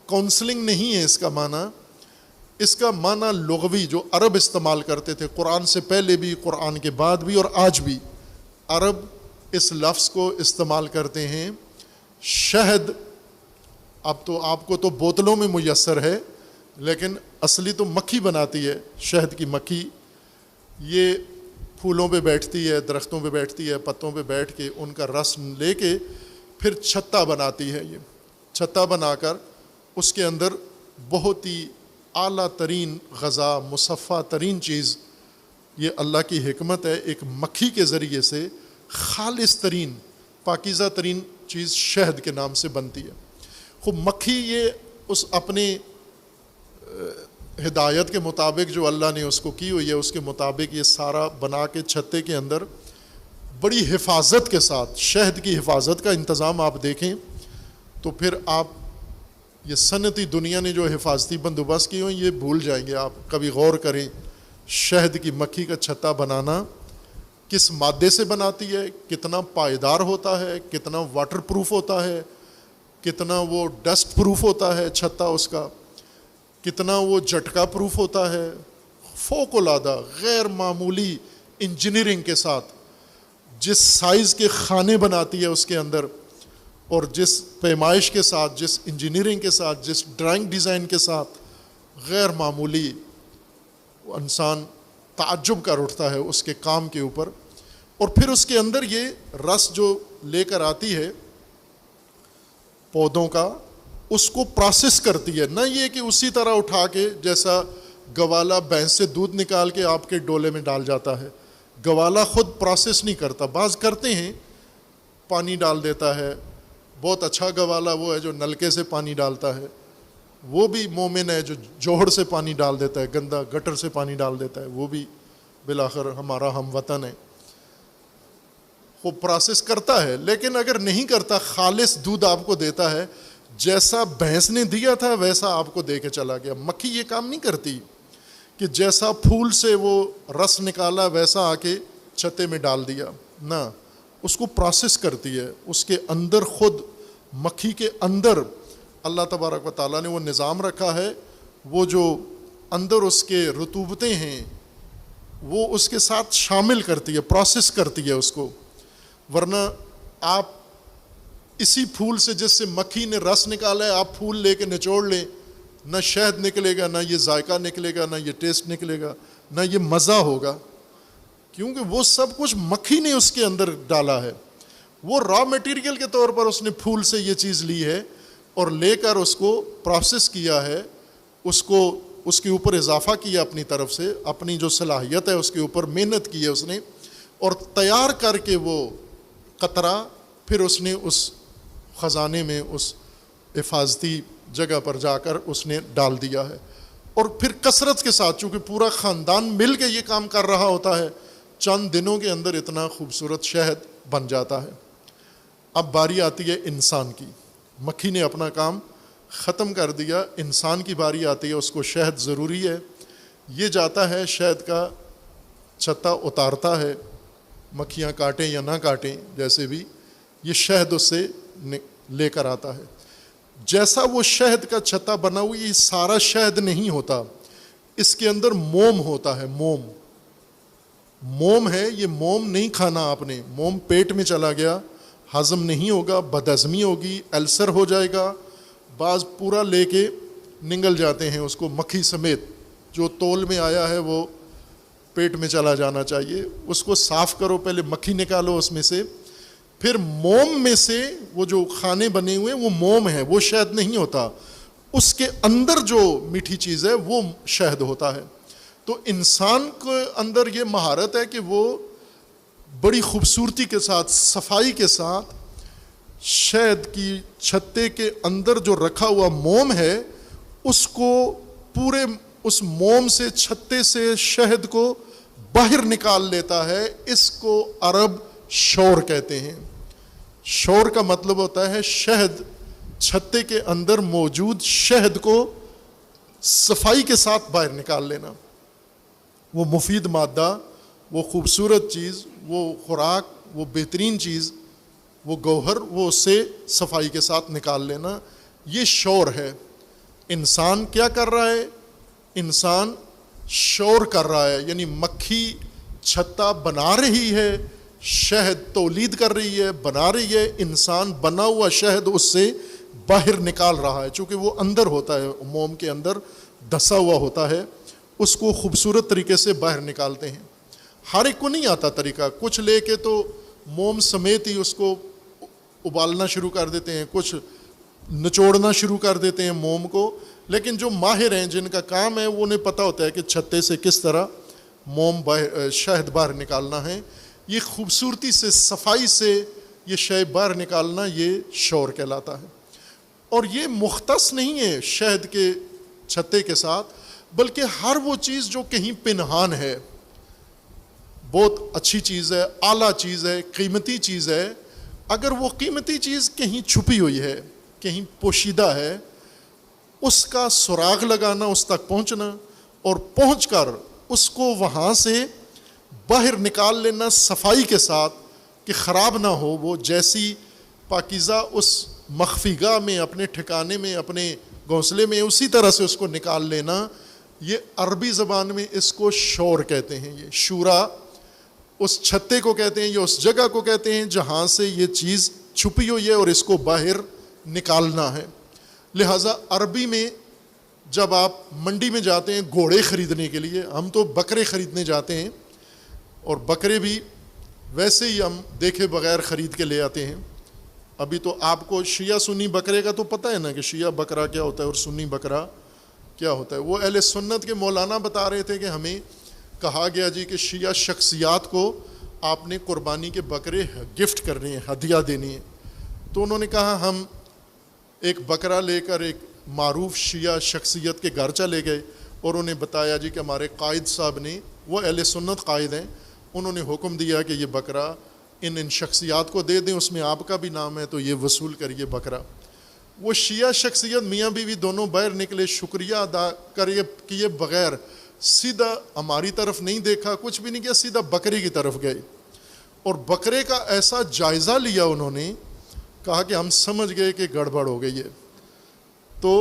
کونسلنگ نہیں ہے اس کا معنی۔ اس کا معنی لغوی جو عرب استعمال کرتے تھے، قرآن سے پہلے بھی، قرآن کے بعد بھی، اور آج بھی عرب اس لفظ کو استعمال کرتے ہیں۔ شہد اب تو آپ کو تو بوتلوں میں میسر ہے، لیکن اصلی تو مکھی بناتی ہے، شہد کی مکھی، یہ پھولوں پہ بیٹھتی ہے، درختوں پہ بیٹھتی ہے، پتوں پہ بیٹھ کے ان کا رس لے کے پھر چھتا بناتی ہے۔ یہ چھتا بنا کر اس کے اندر بہت ہی اعلیٰ ترین غذا، مصفہ ترین چیز، یہ اللہ کی حکمت ہے، ایک مکھی کے ذریعے سے خالص ترین، پاکیزہ ترین چیز شہد کے نام سے بنتی ہے۔ خوب مکھی یہ اس اپنے ہدایت کے مطابق جو اللہ نے اس کو کی ہوئی ہے، اس کے مطابق یہ سارا بنا کے چھتے کے اندر بڑی حفاظت کے ساتھ شہد کی حفاظت کا انتظام آپ دیکھیں تو پھر آپ یہ صنعتی دنیا نے جو حفاظتی بندوبست کیے ہیں یہ بھول جائیں گے. آپ کبھی غور کریں شہد کی مکھی کا چھتا بنانا کس مادے سے بناتی ہے, کتنا پائیدار ہوتا ہے, کتنا واٹر پروف ہوتا ہے, کتنا وہ ڈسٹ پروف ہوتا ہے چھتا اس کا, کتنا وہ جھٹکا پروف ہوتا ہے. فوق العادہ غیر معمولی انجینئرنگ کے ساتھ جس سائز کے خانے بناتی ہے اس کے اندر, اور جس پیمائش کے ساتھ, جس انجینئرنگ کے ساتھ, جس ڈرائنگ ڈیزائن کے ساتھ, غیر معمولی انسان تعجب کر اٹھتا ہے اس کے کام کے اوپر. اور پھر اس کے اندر یہ رس جو لے کر آتی ہے پودوں کا, اس کو پروسیس کرتی ہے. نہ یہ کہ اسی طرح اٹھا کے جیسا گوالا بھینس سے دودھ نکال کے آپ کے ڈولے میں ڈال جاتا ہے. گوالا خود پروسیس نہیں کرتا, بعض کرتے ہیں, پانی ڈال دیتا ہے. بہت اچھا گوالا وہ ہے جو نلکے سے پانی ڈالتا ہے, وہ بھی مومن ہے. جو جوہر سے پانی ڈال دیتا ہے, گندا گٹر سے پانی ڈال دیتا ہے, وہ بھی بالآخر ہمارا ہم وطن ہے. وہ پروسیس کرتا ہے, لیکن اگر نہیں کرتا, خالص دودھ آپ کو دیتا ہے, جیسا بھینس نے دیا تھا ویسا آپ کو دے کے چلا گیا. مکھی یہ کام نہیں کرتی کہ جیسا پھول سے وہ رس نکالا ویسا آ کے چھتے میں ڈال دیا. نہ, اس کو پروسیس کرتی ہے. اس کے اندر خود مکھی کے اندر اللہ تبارک و تعالیٰ نے وہ نظام رکھا ہے, وہ جو اندر اس کے رطوبتیں ہیں وہ اس کے ساتھ شامل کرتی ہے, پروسیس کرتی ہے اس کو. ورنہ آپ اسی پھول سے جس سے مکھی نے رس نکالا ہے آپ پھول لے کے نچوڑ لیں, نہ شہد نکلے گا, نہ یہ ذائقہ نکلے گا, نہ یہ ٹیسٹ نکلے گا, نہ یہ مزہ ہوگا, کیونکہ وہ سب کچھ مکھی نے اس کے اندر ڈالا ہے. وہ را میٹیریل کے طور پر اس نے پھول سے یہ چیز لی ہے اور لے کر اس کو پروسیس کیا ہے, اس کو اس کے اوپر اضافہ کیا اپنی طرف سے, اپنی جو صلاحیت ہے اس کے اوپر محنت کی ہے اس نے, اور تیار کر کے وہ قطرہ پھر اس نے اس خزانے میں, اس حفاظتی جگہ پر جا کر اس نے ڈال دیا ہے. اور پھر کثرت کے ساتھ, چونکہ پورا خاندان مل کے یہ کام کر رہا ہوتا ہے, چند دنوں کے اندر اتنا خوبصورت شہد بن جاتا ہے. اب باری آتی ہے انسان کی. مکھی نے اپنا کام ختم کر دیا, انسان کی باری آتی ہے, اس کو شہد ضروری ہے. یہ جاتا ہے شہد کا چھتا اتارتا ہے, مکھیاں کاٹیں یا نہ کاٹیں جیسے بھی, یہ شہد اس سے لے کر آتا ہے. جیسا وہ شہد کا چھتا بنا ہوا, یہ سارا شہد نہیں ہوتا, اس کے اندر موم ہوتا ہے. موم ہے, یہ موم نہیں کھانا آپ نے. موم پیٹ میں چلا گیا, ہضم نہیں ہوگا, بدہضمی ہوگی, السر ہو جائے گا. بعض پورا لے کے نگل جاتے ہیں اس کو مکھی سمیت. جو تول میں آیا ہے وہ پیٹ میں چلا جانا چاہیے. اس کو صاف کرو, پہلے مکھی نکالو اس میں سے, پھر موم میں سے وہ جو کھانے بنے ہوئے وہ موم ہے, وہ شہد نہیں ہوتا. اس کے اندر جو میٹھی چیز ہے وہ شہد ہوتا ہے. تو انسان کے اندر یہ مہارت ہے کہ وہ بڑی خوبصورتی کے ساتھ, صفائی کے ساتھ شہد کی چھتے کے اندر جو رکھا ہوا موم ہے اس کو پورے اس موم سے, چھتے سے شہد کو باہر نکال لیتا ہے. اس کو عرب شور کہتے ہیں. شور کا مطلب ہوتا ہے شہد, چھتے کے اندر موجود شہد کو صفائی کے ساتھ باہر نکال لینا. وہ مفید مادہ, وہ خوبصورت چیز, وہ خوراک, وہ بہترین چیز, وہ گوہر, وہ اس سے صفائی کے ساتھ نکال لینا, یہ شور ہے. انسان کیا کر رہا ہے؟ انسان شور کر رہا ہے, یعنی مکھی چھتا بنا رہی ہے, شہد تولید کر رہی ہے, بنا رہی ہے. انسان بنا ہوا شہد اس سے باہر نکال رہا ہے, چونکہ وہ اندر ہوتا ہے, موم کے اندر دھسا ہوا ہوتا ہے, اس کو خوبصورت طریقے سے باہر نکالتے ہیں. ہر ایک کو نہیں آتا طریقہ. کچھ لے کے تو موم سمیت ہی اس کو ابالنا شروع کر دیتے ہیں, کچھ نچوڑنا شروع کر دیتے ہیں موم کو. لیکن جو ماہر ہیں, جن کا کام ہے, وہ انہیں پتہ ہوتا ہے کہ چھتے سے کس طرح موم شہد باہر نکالنا ہے. یہ خوبصورتی سے, صفائی سے یہ شہد باہر نکالنا, یہ شور کہلاتا ہے. اور یہ مختص نہیں ہے شہد کے چھتے کے ساتھ, بلکہ ہر وہ چیز جو کہیں پنہان ہے, بہت اچھی چیز ہے، اعلیٰ چیز ہے، قیمتی چیز ہے، اگر وہ قیمتی چیز کہیں چھپی ہوئی ہے، کہیں پوشیدہ ہے، اس کا سراغ لگانا، اس تک پہنچنا اور پہنچ کر اس کو وہاں سے باہر نکال لینا صفائی کے ساتھ کہ خراب نہ ہو، وہ جیسی پاکیزہ اس مخفی گاہ میں، اپنے ٹھکانے میں، اپنے گھونسلے میں، اسی طرح سے اس کو نکال لینا، یہ عربی زبان میں اس کو شور کہتے ہیں۔ یہ شورا اس چھتے کو کہتے ہیں، یا اس جگہ کو کہتے ہیں جہاں سے یہ چیز چھپی ہوئی ہے اور اس کو باہر نکالنا ہے۔ لہٰذا عربی میں جب آپ منڈی میں جاتے ہیں گھوڑے خریدنے کے لیے، ہم تو بکرے خریدنے جاتے ہیں، اور بکرے بھی ویسے ہی ہم دیکھے بغیر خرید کے لے آتے ہیں۔ ابھی تو آپ کو شیعہ سنی بکرے کا تو پتہ ہے نا کہ شیعہ بکرا کیا ہوتا ہے اور سنی بکرا کیا ہوتا ہے۔ وہ اہل سنت کے مولانا بتا رہے تھے کہ ہمیں کہا گیا جی کہ شیعہ شخصیات کو آپ نے قربانی کے بکرے گفٹ کرنے ہیں، ہدیہ دینی ہے۔ تو انہوں نے کہا ہم ایک بکرا لے کر ایک معروف شیعہ شخصیت کے گھر چلے گئے، اور انہیں بتایا جی کہ ہمارے قائد صاحب نے، وہ اہل سنت قائد ہیں، انہوں نے حکم دیا کہ یہ بکرا ان شخصیات کو دے دیں، اس میں آپ کا بھی نام ہے تو یہ وصول کریے بکرا۔ وہ شیعہ شخصیت میاں بیوی دونوں باہر نکلے، شکریہ ادا کیے بغیر سیدھا ہماری طرف نہیں دیکھا، کچھ بھی نہیں کیا، سیدھا بکرے کی طرف گئے، اور بکرے کا ایسا جائزہ لیا انہوں نے، کہا کہ ہم سمجھ گئے کہ گڑبڑ ہو گئی ہے۔ تو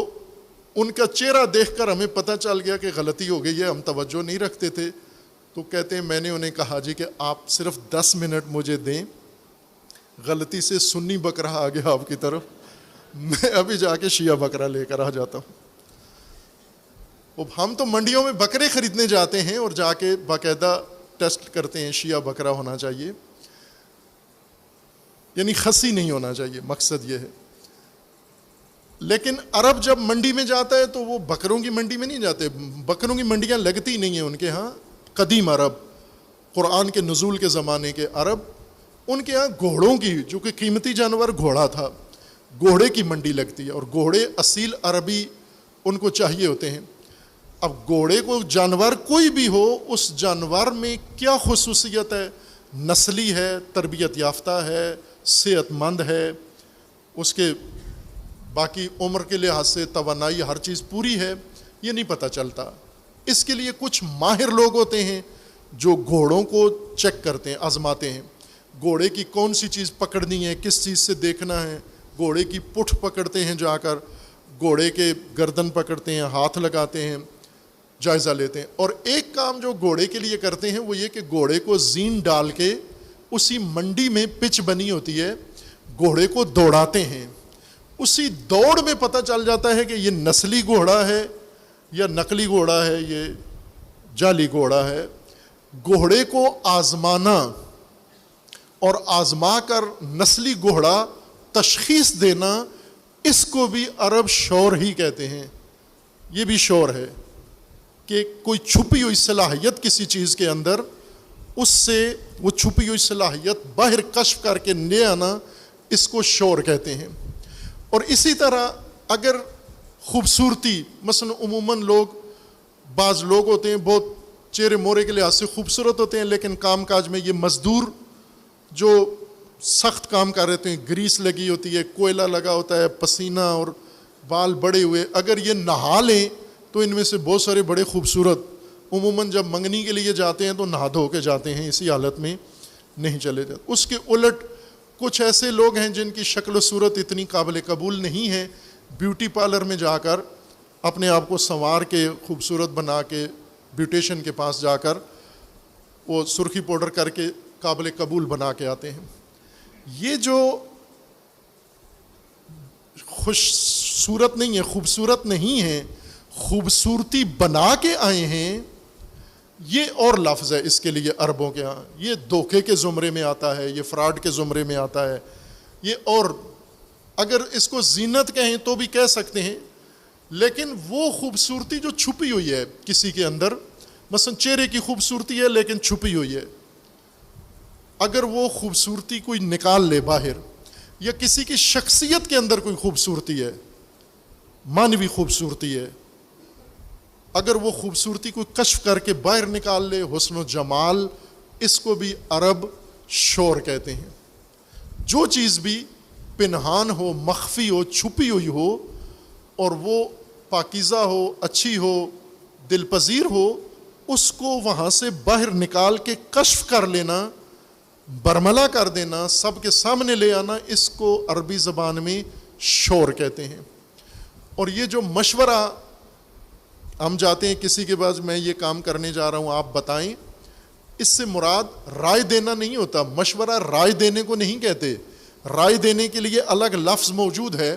ان کا چہرہ دیکھ کر ہمیں پتہ چل گیا کہ غلطی ہو گئی ہے، ہم توجہ نہیں رکھتے تھے۔ تو کہتے ہیں میں نے انہیں کہا جی کہ آپ صرف 10 منٹ مجھے دیں، غلطی سے سنی بکرا آ گیا آپ کی طرف، میں ابھی جا کے شیعہ بکرا لے کر آ جاتا ہوں۔ اب ہم تو منڈیوں میں بکرے خریدنے جاتے ہیں اور جا کے باقاعدہ ٹیسٹ کرتے ہیں، شیعہ بکرا ہونا چاہیے، یعنی خصی نہیں ہونا چاہیے، مقصد یہ ہے۔ لیکن عرب جب منڈی میں جاتا ہے تو وہ بکروں کی منڈی میں نہیں جاتے، بکروں کی منڈیاں لگتی نہیں ہیں ان کے ہاں۔ قدیم عرب، قرآن کے نزول کے زمانے کے عرب، ان کے ہاں گھوڑوں کی، جو کہ قیمتی جانور گھوڑا تھا، گھوڑے کی منڈی لگتی ہے، اور گھوڑے اصیل عربی ان کو چاہیے ہوتے ہیں۔ اب گھوڑے کو جانور کوئی بھی ہو، اس جانور میں کیا خصوصیت ہے، نسلی ہے، تربیت یافتہ ہے، صحت مند ہے، اس کے باقی عمر کے لحاظ سے توانائی ہر چیز پوری ہے، یہ نہیں پتہ چلتا۔ اس کے لیے کچھ ماہر لوگ ہوتے ہیں جو گھوڑوں کو چیک کرتے ہیں، آزماتے ہیں، گھوڑے کی کون سی چیز پکڑنی ہے، کس چیز سے دیکھنا ہے، گھوڑے کی پٹھ پکڑتے ہیں، جا کر گھوڑے کے گردن پکڑتے ہیں، ہاتھ لگاتے ہیں، جائزہ لیتے ہیں۔ اور ایک کام جو گھوڑے کے لیے کرتے ہیں وہ یہ کہ گھوڑے کو زین ڈال کے اسی منڈی میں پچ بنی ہوتی ہے، گھوڑے کو دوڑاتے ہیں، اسی دوڑ میں پتہ چل جاتا ہے کہ یہ نسلی گھوڑا ہے یا نقلی گھوڑا ہے، یہ جعلی گھوڑا ہے۔ گھوڑے کو آزمانا اور آزما کر نسلی گھوڑا تشخیص دینا، اس کو بھی عرب شور ہی کہتے ہیں۔ یہ بھی شور ہے کہ کوئی چھپی ہوئی صلاحیت کسی چیز کے اندر، اس سے وہ چھپی ہوئی صلاحیت باہر کشف کر کے لے آنا، اس کو شور کہتے ہیں۔ اور اسی طرح اگر خوبصورتی، مثلا عموماً بعض لوگ ہوتے ہیں بہت چہرے مورے کے لحاظ سے خوبصورت ہوتے ہیں، لیکن کام کاج میں یہ مزدور جو سخت کام کر رہے ہیں، گریس لگی ہوتی ہے، کوئلہ لگا ہوتا ہے، پسینہ اور بال بڑے ہوئے، اگر یہ نہا لیں تو ان میں سے بہت سارے بڑے خوبصورت عموماً جب منگنی کے لیے جاتے ہیں تو نہا دھو کے جاتے ہیں، اسی حالت میں نہیں چلے جاتے۔ اس کے الٹ کچھ ایسے لوگ ہیں جن کی شکل و صورت اتنی قابل قبول نہیں ہے، بیوٹی پارلر میں جا کر اپنے آپ کو سنوار کے خوبصورت بنا کے بیوٹیشن کے پاس جا کر وہ سرخی پاؤڈر کر کے قابل قبول بنا کے آتے ہیں۔ یہ جو خوش صورت نہیں ہے، خوبصورت نہیں ہے، خوبصورتی بنا کے آئے ہیں، یہ اور لفظ ہے اس کے لیے عربوں کے ہاں۔ یہ دھوکے کے زمرے میں آتا ہے، یہ فراڈ کے زمرے میں آتا ہے، یہ اور اگر اس کو زینت کہیں تو بھی کہہ سکتے ہیں، لیکن وہ خوبصورتی جو چھپی ہوئی ہے کسی کے اندر، مثلا چہرے کی خوبصورتی ہے لیکن چھپی ہوئی ہے، اگر وہ خوبصورتی کوئی نکال لے باہر، یا کسی کی شخصیت کے اندر کوئی خوبصورتی ہے، مانوی خوبصورتی ہے، اگر وہ خوبصورتی کو کشف کر کے باہر نکال لے، حسن و جمال اس کو بھی عرب شور کہتے ہیں۔ جو چیز بھی پنہان ہو، مخفی ہو، چھپی ہوئی ہو، اور وہ پاکیزہ ہو، اچھی ہو، دل پذیر ہو، اس کو وہاں سے باہر نکال کے کشف کر لینا، برملا کر دینا، سب کے سامنے لے آنا، اس کو عربی زبان میں شور کہتے ہیں۔ اور یہ جو مشورہ ہم جاتے ہیں کسی کے پاس، میں یہ کام کرنے جا رہا ہوں آپ بتائیں، اس سے مراد رائے دینا نہیں ہوتا۔ مشورہ رائے دینے کو نہیں کہتے، رائے دینے کے لیے الگ لفظ موجود ہے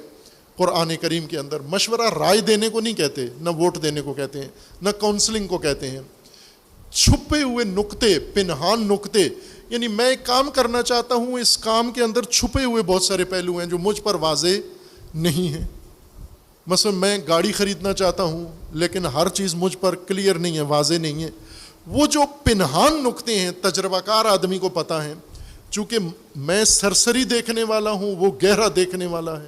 قرآن کریم کے اندر۔ مشورہ رائے دینے کو نہیں کہتے، نہ ووٹ دینے کو کہتے ہیں، نہ کاؤنسلنگ کو کہتے ہیں۔ چھپے ہوئے نقطے، پنہان نقطے، یعنی میں ایک کام کرنا چاہتا ہوں، اس کام کے اندر چھپے ہوئے بہت سارے پہلو ہیں جو مجھ پر واضح نہیں ہیں۔ مثلا میں گاڑی خریدنا چاہتا ہوں لیکن ہر چیز مجھ پر کلیئر نہیں ہے، واضح نہیں ہے۔ وہ جو پنہان نقطے ہیں تجربہ کار آدمی کو پتہ ہیں، چونکہ میں سرسری دیکھنے والا ہوں، وہ گہرا دیکھنے والا ہے۔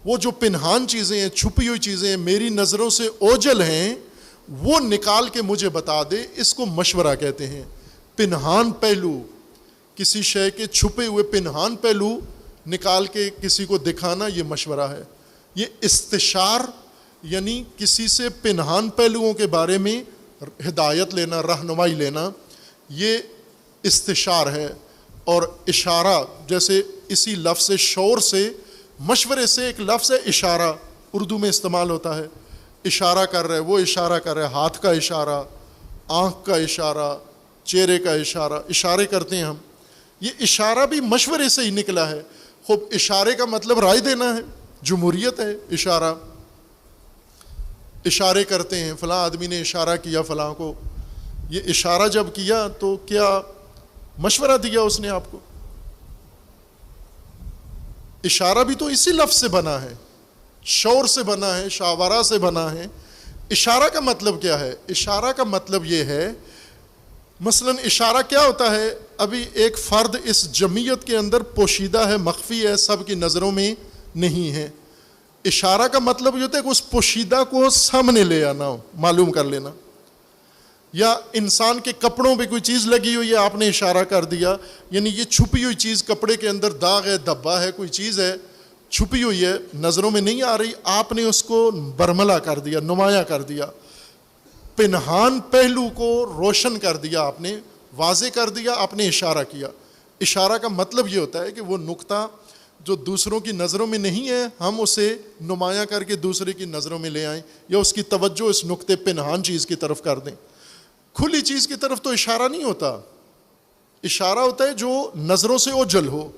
وہ جو پنہان چیزیں ہیں، چھپی ہوئی چیزیں ہیں، میری نظروں سے اوجھل ہیں، وہ نکال کے مجھے بتا دے، اس کو مشورہ کہتے ہیں۔ پنہان پہلو، کسی شے کے چھپے ہوئے پنہان پہلو نکال کے کسی کو دکھانا، یہ مشورہ ہے۔ یہ استشار یعنی کسی سے پنہان پہلوؤں کے بارے میں ہدایت لینا، رہنمائی لینا، یہ استشار ہے۔ اور اشارہ، جیسے اسی لفظ شور سے، مشورے سے ایک لفظ ہے اشارہ، اردو میں استعمال ہوتا ہے۔ اشارہ کر رہے، وہ اشارہ کر رہے، ہاتھ کا اشارہ، آنکھ کا اشارہ، چہرے کا اشارہ، اشارے کرتے ہیں ہم۔ یہ اشارہ بھی مشورے سے ہی نکلا ہے۔ خوب اشارے کا مطلب رائے دینا ہے، جمہوریت ہے اشارہ۔ اشارے کرتے ہیں، فلاں آدمی نے اشارہ کیا فلاں کو، یہ اشارہ جب کیا تو کیا مشورہ دیا اس نے آپ کو؟ اشارہ بھی تو اسی لفظ سے بنا ہے، شور سے بنا ہے، شاورہ سے بنا ہے۔ اشارہ کا مطلب کیا ہے؟ اشارہ کا مطلب یہ ہے، مثلا اشارہ کیا ہوتا ہے؟ ابھی ایک فرد اس جمعیت کے اندر پوشیدہ ہے، مخفی ہے، سب کی نظروں میں نہیں ہے۔ اشارہ کا مطلب یہ ہوتا ہے کہ اس پوشیدہ کو سامنے لے آنا، معلوم کر لینا۔ یا انسان کے کپڑوں پہ کوئی چیز لگی ہوئی ہے، آپ نے اشارہ کر دیا، یعنی یہ چھپی ہوئی چیز، کپڑے کے اندر داغ ہے، دھبا ہے، کوئی چیز ہے چھپی ہوئی ہے، نظروں میں نہیں آ رہی، آپ نے اس کو برملا کر دیا، نمایاں کر دیا، پنہان پہلو کو روشن کر دیا، آپ نے واضح کر دیا، آپ نے اشارہ کیا۔ اشارہ کا مطلب یہ ہوتا ہے کہ وہ نقطہ جو دوسروں کی نظروں میں نہیں ہے، ہم اسے نمایاں کر کے دوسرے کی نظروں میں لے آئیں، یا اس کی توجہ اس نقطے پنہان چیز کی طرف کر دیں۔ کھلی چیز کی طرف تو اشارہ نہیں ہوتا، اشارہ ہوتا ہے جو نظروں سے اوجھل ہو،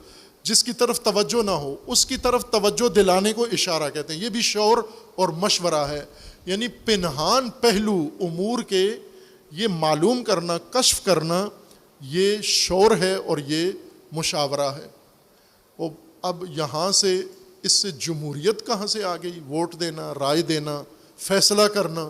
جس کی طرف توجہ نہ ہو، اس کی طرف توجہ دلانے کو اشارہ کہتے ہیں۔ یہ بھی شور اور مشورہ ہے، یعنی پنہان پہلو امور کے یہ معلوم کرنا، کشف کرنا، یہ شور ہے اور یہ مشاورہ ہے۔ اور اب یہاں سے اس سے جمہوریت کہاں سے آ گئی؟ ووٹ دینا، رائے دینا، فیصلہ کرنا،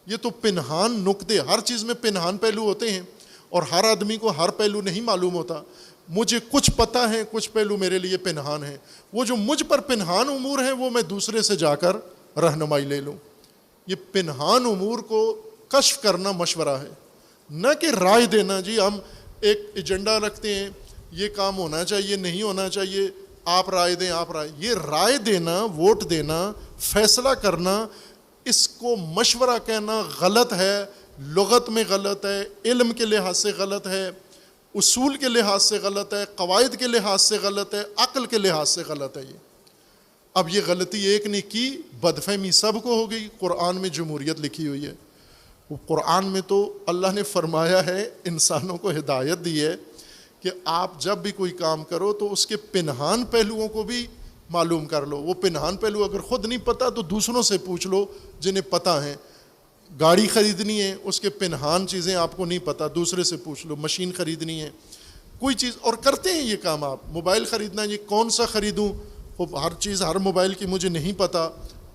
یہ تو پنہان نقطے، ہر چیز میں پنہان پہلو ہوتے ہیں، اور ہر آدمی کو ہر پہلو نہیں معلوم ہوتا۔ مجھے کچھ پتہ ہے، کچھ پہلو میرے لیے پنہان ہیں، وہ جو مجھ پر پنہان امور ہیں وہ میں دوسرے سے جا کر رہنمائی لے لوں۔ یہ پنہان امور کو کشف کرنا مشورہ ہے، نہ کہ رائے دینا۔ جی ہم ایک ایجنڈا رکھتے ہیں، یہ کام ہونا چاہیے، نہیں ہونا چاہیے، آپ رائے دیں، آپ رائے۔ یہ رائے دینا، ووٹ دینا، فیصلہ کرنا، اس کو مشورہ کہنا غلط ہے، لغت میں غلط ہے، علم کے لحاظ سے غلط ہے، اصول کے لحاظ سے غلط ہے، قواعد کے لحاظ سے غلط ہے، عقل کے لحاظ سے غلط ہے۔ اب یہ غلطی ایک نے کی، بدفہمی سب کو ہو گئی۔ قرآن میں جمہوریت لکھی ہوئی ہے، وہ قرآن میں تو اللہ نے فرمایا ہے، انسانوں کو ہدایت دی ہے کہ آپ جب بھی کوئی کام کرو تو اس کے پنہان پہلوؤں کو بھی معلوم کر لو۔ وہ پنہان پہلو اگر خود نہیں پتہ تو دوسروں سے پوچھ لو جنہیں پتہ ہیں۔ گاڑی خریدنی ہے، اس کے پنہان چیزیں آپ کو نہیں پتہ، دوسرے سے پوچھ لو۔ مشین خریدنی ہے، کوئی چیز، اور کرتے ہیں یہ کام آپ۔ موبائل خریدنا، یہ کون سا خریدوں؟ ہر چیز، ہر موبائل کی مجھے نہیں پتہ،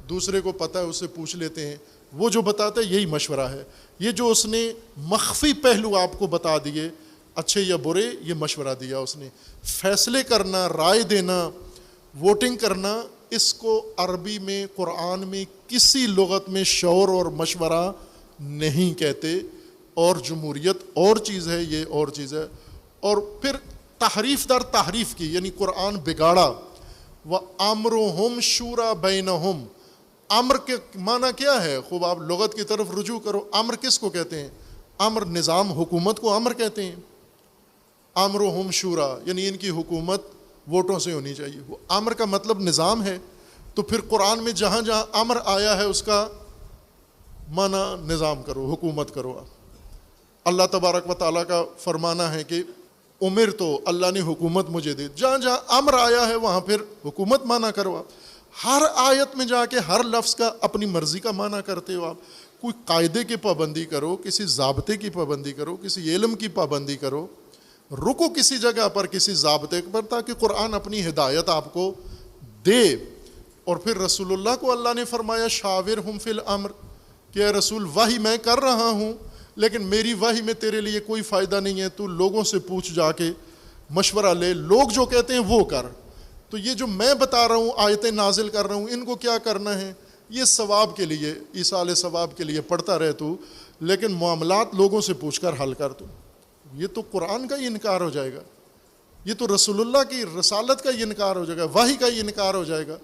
دوسرے کو پتہ ہے، اس سے پوچھ لیتے ہیں۔ وہ جو بتاتا ہے یہی مشورہ ہے۔ یہ جو اس نے مخفی پہلو آپ کو بتا دیے، اچھے یا برے، یہ مشورہ دیا اس نے۔ فیصلے کرنا، رائے دینا، ووٹنگ کرنا، اس کو عربی میں، قرآن میں کسی لغت میں شور اور مشورہ نہیں کہتے، اور جمہوریت اور چیز ہے، یہ اور چیز ہے. اور پھر تحریف در تحریف کی، یعنی قرآن بگاڑا. وَأَمْرُهُمْ شُورَى بَيْنَهُمْ. امر کے معنی کیا ہے؟ خوب آپ لغت کی طرف رجوع کرو. امر کس کو کہتے ہیں؟ امر نظام، حکومت کو امر کہتے ہیں. امرهم شورا یعنی ان کی حکومت ووٹوں سے ہونی چاہیے. وہ امر کا مطلب نظام ہے. تو پھر قرآن میں جہاں جہاں امر آیا ہے اس کا معنی نظام کرو، حکومت کرو. اللہ تبارک و تعالیٰ کا فرمانا ہے کہ عمر تو اللہ نے حکومت مجھے دی. جہاں جہاں امر آیا ہے وہاں پھر حکومت معنی کرو. آپ ہر آیت میں جا کے ہر لفظ کا اپنی مرضی کا معنی کرتے ہو. آپ کوئی قاعدے کی پابندی کرو، کسی ضابطے کی پابندی کرو، کسی علم کی پابندی کرو، رکو کسی جگہ پر کسی ضابطے پر، تاکہ قرآن اپنی ہدایت آپ کو دے. اور پھر رسول اللہ کو اللہ نے فرمایا شاورہم فی الامر، کہ اے رسول وحی میں کر رہا ہوں لیکن میری وحی میں تیرے لیے کوئی فائدہ نہیں ہے، تو لوگوں سے پوچھ جا کے مشورہ لے، لوگ جو کہتے ہیں وہ کر. تو یہ جو میں بتا رہا ہوں، آیتیں نازل کر رہا ہوں، ان کو کیا کرنا ہے؟ یہ ثواب کے لیے، ایصال ثواب کے لیے پڑھتا رہ تو، لیکن معاملات لوگوں سے پوچھ کر حل کر تو. یہ تو قرآن کا ہی انکار ہو جائے گا، یہ تو رسول اللہ کی رسالت کا ہی انکار ہو جائے گا، وحی کا ہی انکار ہو جائے گا.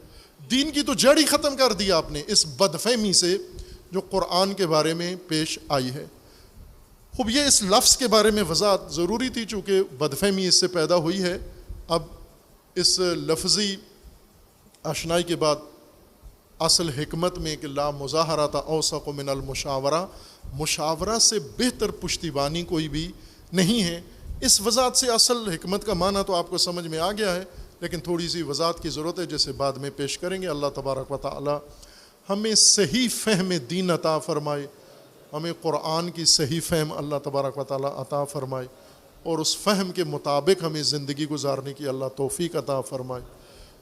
دین کی تو جڑ ہی ختم کر دیا آپ نے اس بدفہمی سے جو قرآن کے بارے میں پیش آئی ہے. خوب یہ اس لفظ کے بارے میں وضاحت ضروری تھی چونکہ بدفہمی اس سے پیدا ہوئی ہے. اب اس لفظی آشنائی کے بعد اصل حکمت میں کہ لا مظاہرۃ اوثق من المشاورہ، مشاورہ سے بہتر پشتیبانی کوئی بھی نہیں ہے. اس وضاحت سے اصل حکمت کا معنی تو آپ کو سمجھ میں آ گیا ہے، لیکن تھوڑی سی وضاحت کی ضرورت ہے جسے بعد میں پیش کریں گے. اللہ تبارک و تعالی ہمیں صحیح فہم دین عطا فرمائے، ہمیں قرآن کی صحیح فہم اللہ تبارک و تعالی عطا فرمائے، اور اس فہم کے مطابق ہمیں زندگی گزارنے کی اللہ توفیق عطا فرمائے.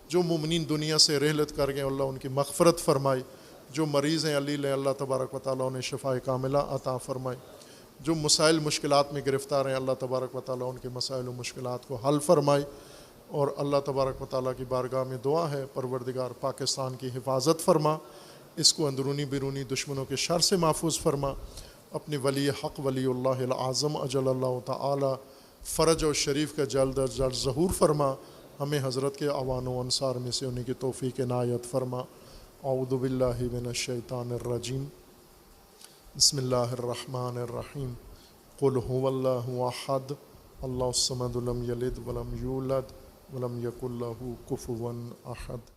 جو مومنین دنیا سے رحلت کر گئے اللہ ان کی مغفرت فرمائے. جو مریض ہیں علیل ہیں اللہ تبارک و تعالی انہیں شفاء کاملہ عطا فرمائے. جو مسائل مشکلات میں گرفتار ہیں اللہ تبارک و تعالی ان کے مسائل و مشکلات کو حل فرمائے. اور اللہ تبارک و تعالیٰ کی بارگاہ میں دعا ہے پروردگار پاکستان کی حفاظت فرما، اس کو اندرونی بیرونی دشمنوں کے شر سے محفوظ فرما. اپنے ولی حق ولی اللہ العظم اجل اللہ تعالی فرج و شریف کا جلد از جلد ظہور فرما. ہمیں حضرت کے اعوان و انصار میں سے انہیں کی توفیق عنایت فرما. اعوذ باللہ من الشیطان الرجیم. بسم اللہ الرحمن الرحیم. قل هو اللہ احد اللہ الصمد لم یلد ولم یولد ولم یکن لہ کفوا احد.